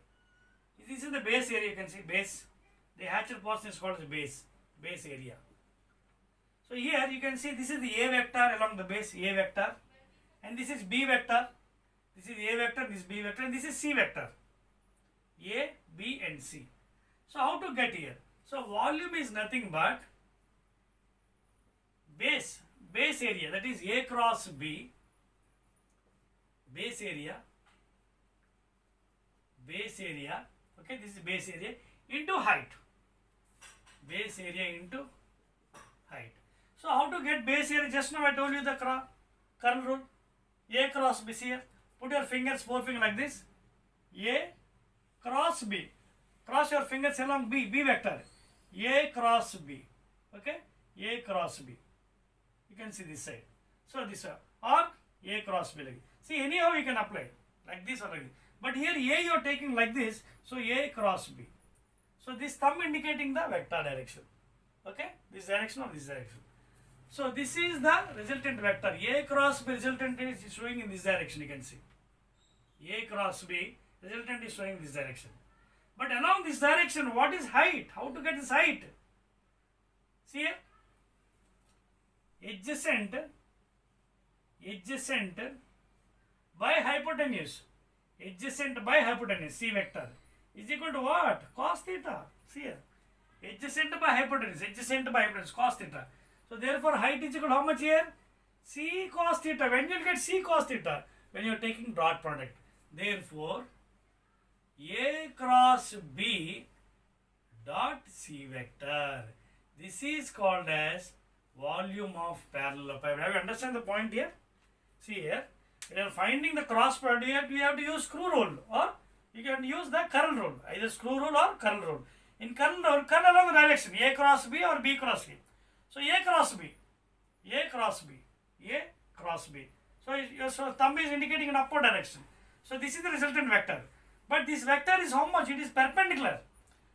This is the base area, you can see base. The hatchet portion is called as base area. So here you can see this is the A vector along the base, A vector. And this is B vector. This is A vector, this is B vector, and this is C vector. A, B and C. So how to get here? So volume is nothing but base area, that is A cross B, base area, okay, this is base area into height. Base area into height. So how to get base area? Just now I told you the curl rule. A cross B. See here. Put your fingers, 4 fingers like this. A cross B. Cross your fingers along B vector. A cross B. Okay? A cross B. You can see this side. So this or A cross B. See, anyhow you can apply like this or like this. But here A you are taking like this, so A cross B. So this thumb indicating the vector direction. Okay, this direction or this direction. So this is the resultant vector. A cross B resultant is showing in this direction, you can see. A cross B resultant is showing this direction. But along this direction, what is height? How to get this height? See here. Adjacent by hypotenuse. Adjacent by hypotenuse, C vector, is equal to what? Cos theta. See here. Adjacent by hypotenuse, cos theta. So therefore height is equal to how much here? C cos theta. When you will get C cos theta? When you are taking dot product. Therefore, A cross B dot C vector. This is called as volume of parallelepiped. Have you understand the point here? See here. When you are finding the cross product, we have to use screw rule, or you can use the curl rule. Either screw rule or curl rule. In curl rule, curl along the direction A cross B or B cross A. So A cross B, A cross B, A cross B. So your thumb is indicating an upward direction. So this is the resultant vector. But this vector is how much? It is perpendicular.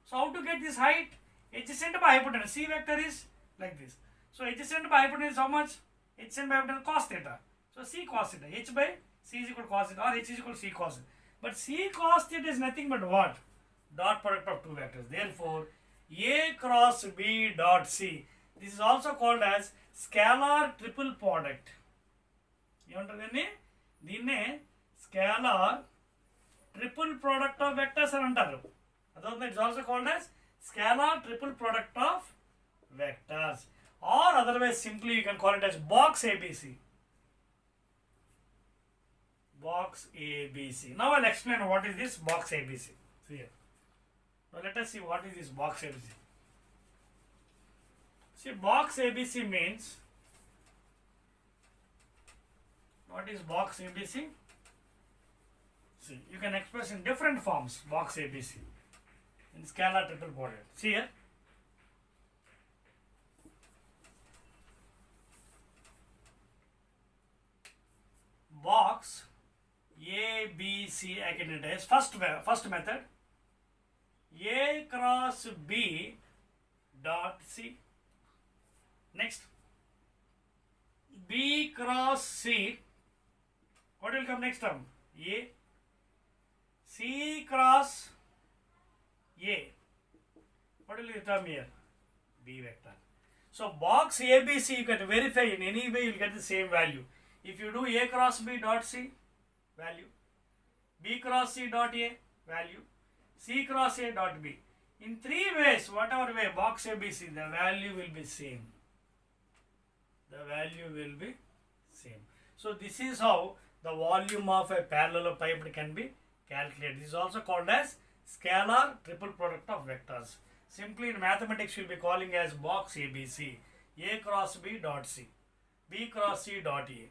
So how to get this height? Adjacent by hypotenuse. C vector is like this. So adjacent by hypotenuse is how much? Adjacent by hypotenuse cos theta. So C cos theta. H by C is equal to cos theta, or H is equal to C cos theta. But C cos theta is nothing but what? Dot product of two vectors. Therefore, A cross B dot C. This is also called as scalar triple product. దీన్నే scalar triple product of vectors అని అంటారు. It is also called as scalar triple product of vectors, or otherwise simply you can call it as box ABC. Box ABC. Now I'll explain what is this box ABC. See here. Now let us see what is this box ABC. See, box ABC means, what is box ABC? See, you can express in different forms box ABC in scalar triple product. See here. Box ABC I can write as first method, A cross B dot C. Next, B cross C. What will come next term? A. C cross A. What will be the term here? B vector. So box ABC you can verify in any way, you will get the same value. If you do A cross B dot C, value. B cross C dot A, value. C cross A dot B. In three ways, whatever way, box ABC, the value will be same. The value will be same. So this is how the volume of a parallelepiped can be calculated. This is also called as scalar triple product of vectors. Simply in mathematics you will be calling as box ABC. A cross B dot C, B cross C dot A,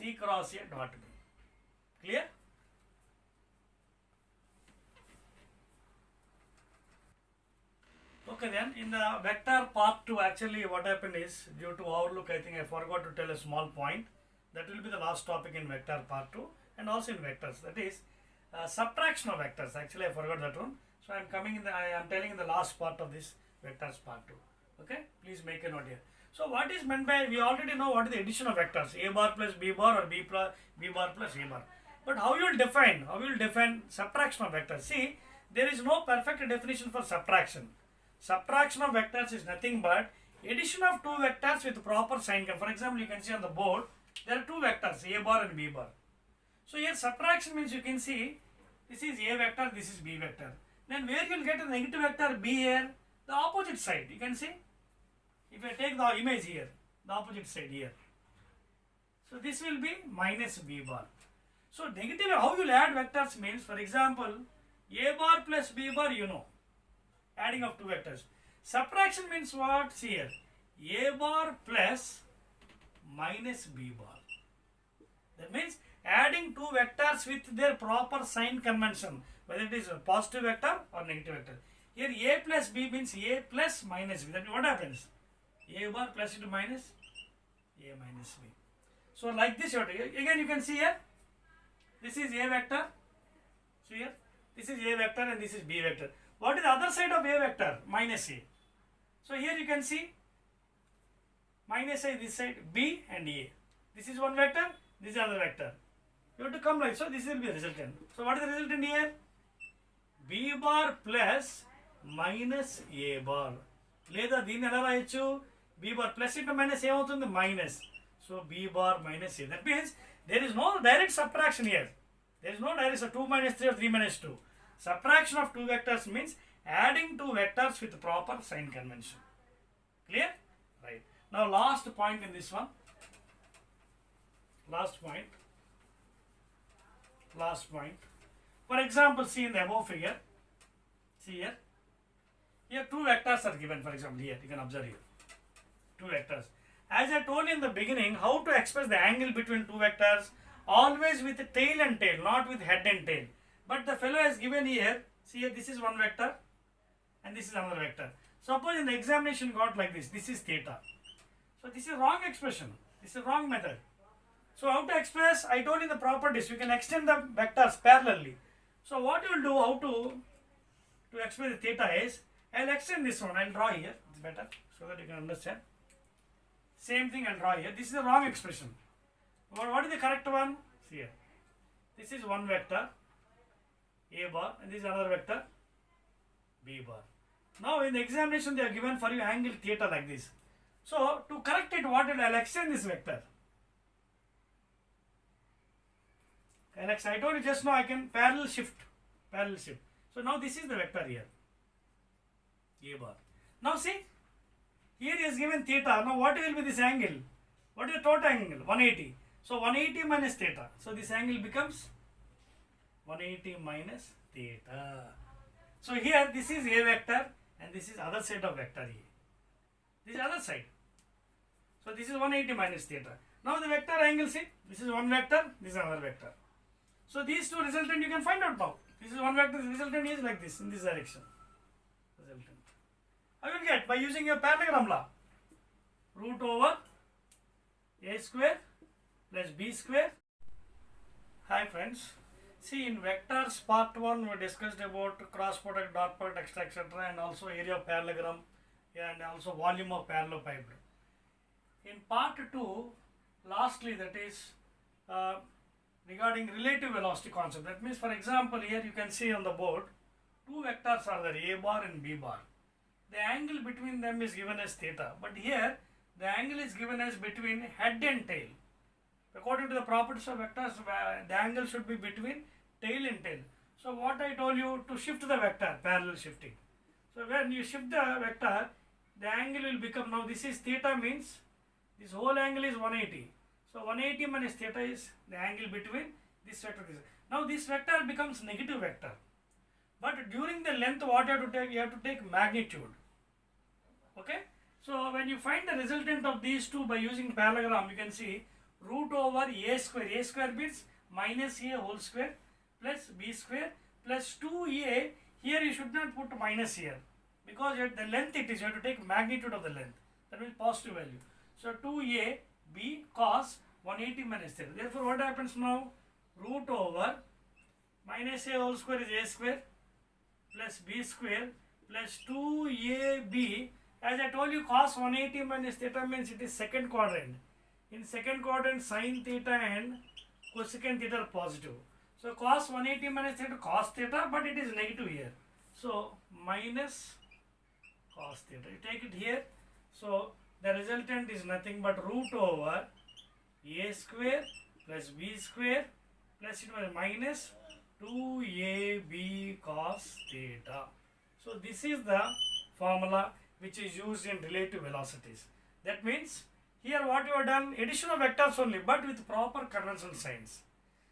C cross A dot B. Clear? Okay, then in the vector part 2, actually what happened is, due to overlook, I think I forgot to tell a small point. That will be the last topic in vector part 2 and also in vectors. That is subtraction of vectors. Actually I forgot that one. So I am telling in the last part of this vectors part 2. Okay, please make a note here. So what is meant by, we already know what is the addition of vectors, A bar plus B bar or B bar plus A bar. But how you will define subtraction of vectors? See, there is no perfect definition for subtraction. Subtraction of vectors is nothing but addition of two vectors with proper sign. For example, you can see on the board, there are two vectors, A bar and B bar. So here subtraction means you can see, this is A vector, this is B vector. Then where you will get a negative vector B here? The opposite side, you can see. If I take the image here, the opposite side here. So this will be minus B bar. So negative, how you will add vectors means, for example, A bar plus B bar, you know, adding of two vectors. Subtraction means what? See here, A bar plus minus B bar. That means adding two vectors with their proper sign convention, whether it is a positive vector or negative vector. Here A plus B means A plus minus B. That means what happens? A bar plus into minus A minus B. So like this, again you can see here, this is A vector. So here, this is A vector and this is B vector. What is the other side of A vector? Minus A. So here you can see minus A this side, B and A. This is one vector, this is another vector. You have to come like so, this will be a resultant. So what is the resultant here? B bar plus minus A bar. Leda దీన్ని ఎలా రాయొచ్చు? B bar plus into minus ఏమవుతుంది? Minus. So B bar minus A. That means there is no direct subtraction here. There is no direct 2 minus 3 or 3 minus 2. Subtraction of two vectors means adding two vectors with proper sign convention. Clear? Right. Now last point in this one. Last point. For example, see in the above figure. See here. Here two vectors are given, for example, here. You can observe here. Two vectors. As I told you in the beginning, how to express the angle between two vectors? Always with tail and tail, not with head and tail. But the fellow has given here, see here, this is one vector and this is another vector. Suppose in the examination got like this is theta. So this is wrong expression. This is wrong method. So how to express? I told you the properties. You can extend the vectors parallelly. So what you will do, how to express the theta is, I will extend this one. I will draw here. It's better so that you can understand. Same thing I will draw here. This is the wrong expression. What is the correct one? See here. This is one vector, A bar, and this is another vector, B bar. Now in the examination they are given for you angle theta like this. So to correct it, what I will extend this vector. I told you just now I can parallel shift. So now this is the vector here, A bar. Now see, here is given theta. Now what will be this angle? What is the total angle? 180. So 180 minus theta. So this angle becomes 180 minus theta. So here this is A vector and this is other side of vector A. This is other side. So this is 180 minus theta. Now the vector angle, see, this is one vector, this is another vector. So these two resultant you can find out now. This is one vector, the resultant is like this, in this direction. Resultant. I will get by using your parallelogram law. Root over A square plus B square. Hi friends. See, in vectors part 1 we discussed about cross product, dot product, etc. And also area of parallelogram and also volume of parallelepiped. In part 2, lastly, that is regarding relative velocity concept. That means, for example, here you can see on the board, two vectors are there, A bar and B bar. The angle between them is given as theta. But here, the angle is given as between head and tail. According to the properties of vectors, the angle should be between tail and tail. So what I told you, to shift the vector, parallel shifting. So when you shift the vector, the angle will become, now this is theta means, this whole angle is 180. So 180 minus theta is the angle between this vector. Now this vector becomes negative vector. But during the length, what you have to take? You have to take magnitude. Okay. So when you find the resultant of these two by using parallelogram, you can see root over A square. A square means minus A whole square plus B square plus 2A. Here you should not put minus here because at the length it is, you have to take magnitude of the length. That means positive value. So 2A B cos 180 minus theta. Therefore what happens now? Root over minus A whole square is A square plus B square plus 2AB. As I told you, cos 180 minus theta means it is second quadrant. In second quadrant, sin theta and cosecant theta are positive. So cos 180 minus theta, cos theta, but it is negative here. So minus cos theta. You take it here. So the resultant is nothing but root over A square plus B square plus it was minus 2AB cos theta. So this is the formula which is used in relative velocities. That means here what you have done, addition of vectors only, but with proper conventional signs.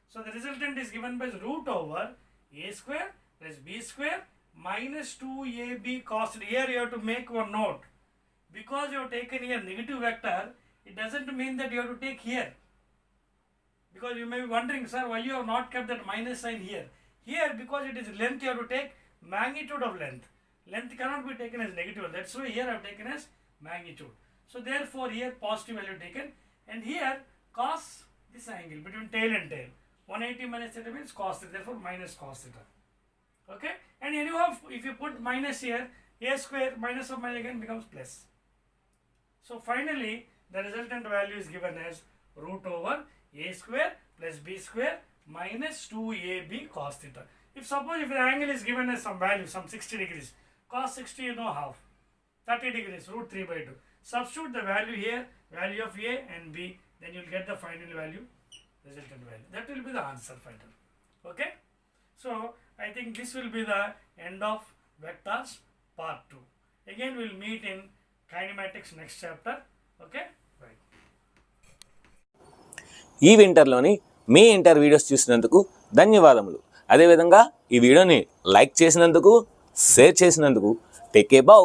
So the resultant is given by root over A square plus B square minus 2AB cos theta. Here you have to make one note. Because you have taken here negative vector, it doesn't mean that you have to take here. Because you may be wondering, sir, why you have not kept that minus sign here. Here, because it is length, you have to take magnitude of length. Length cannot be taken as negative. That's why here I have taken as magnitude. So therefore here positive value taken. And here cos this angle between tail and tail. 180 minus theta means cos theta, therefore minus cos theta. Okay, and anyhow, if you put minus here, a square minus of minus again becomes plus. So finally, the resultant value is given as root over a square plus b square minus 2ab cos theta. If suppose if the angle is given as some value, some 60 degrees, cos 60 you know half, 30 degrees, root 3 by 2. Substitute the value here, value of a and b, then you will get the final value, resultant value. That will be the answer final. Okay. So I think this will be the end of vectors part 2. Again we will meet in kinematics next chapter. Okay. Right. ఈ వింటర్లోని మీ inter videos చూసినందుకు ధన్యవాదములు. అదేవిధంగా ఈ వీడియోని like చేసినందుకు, share చేసినందుకు take a bow.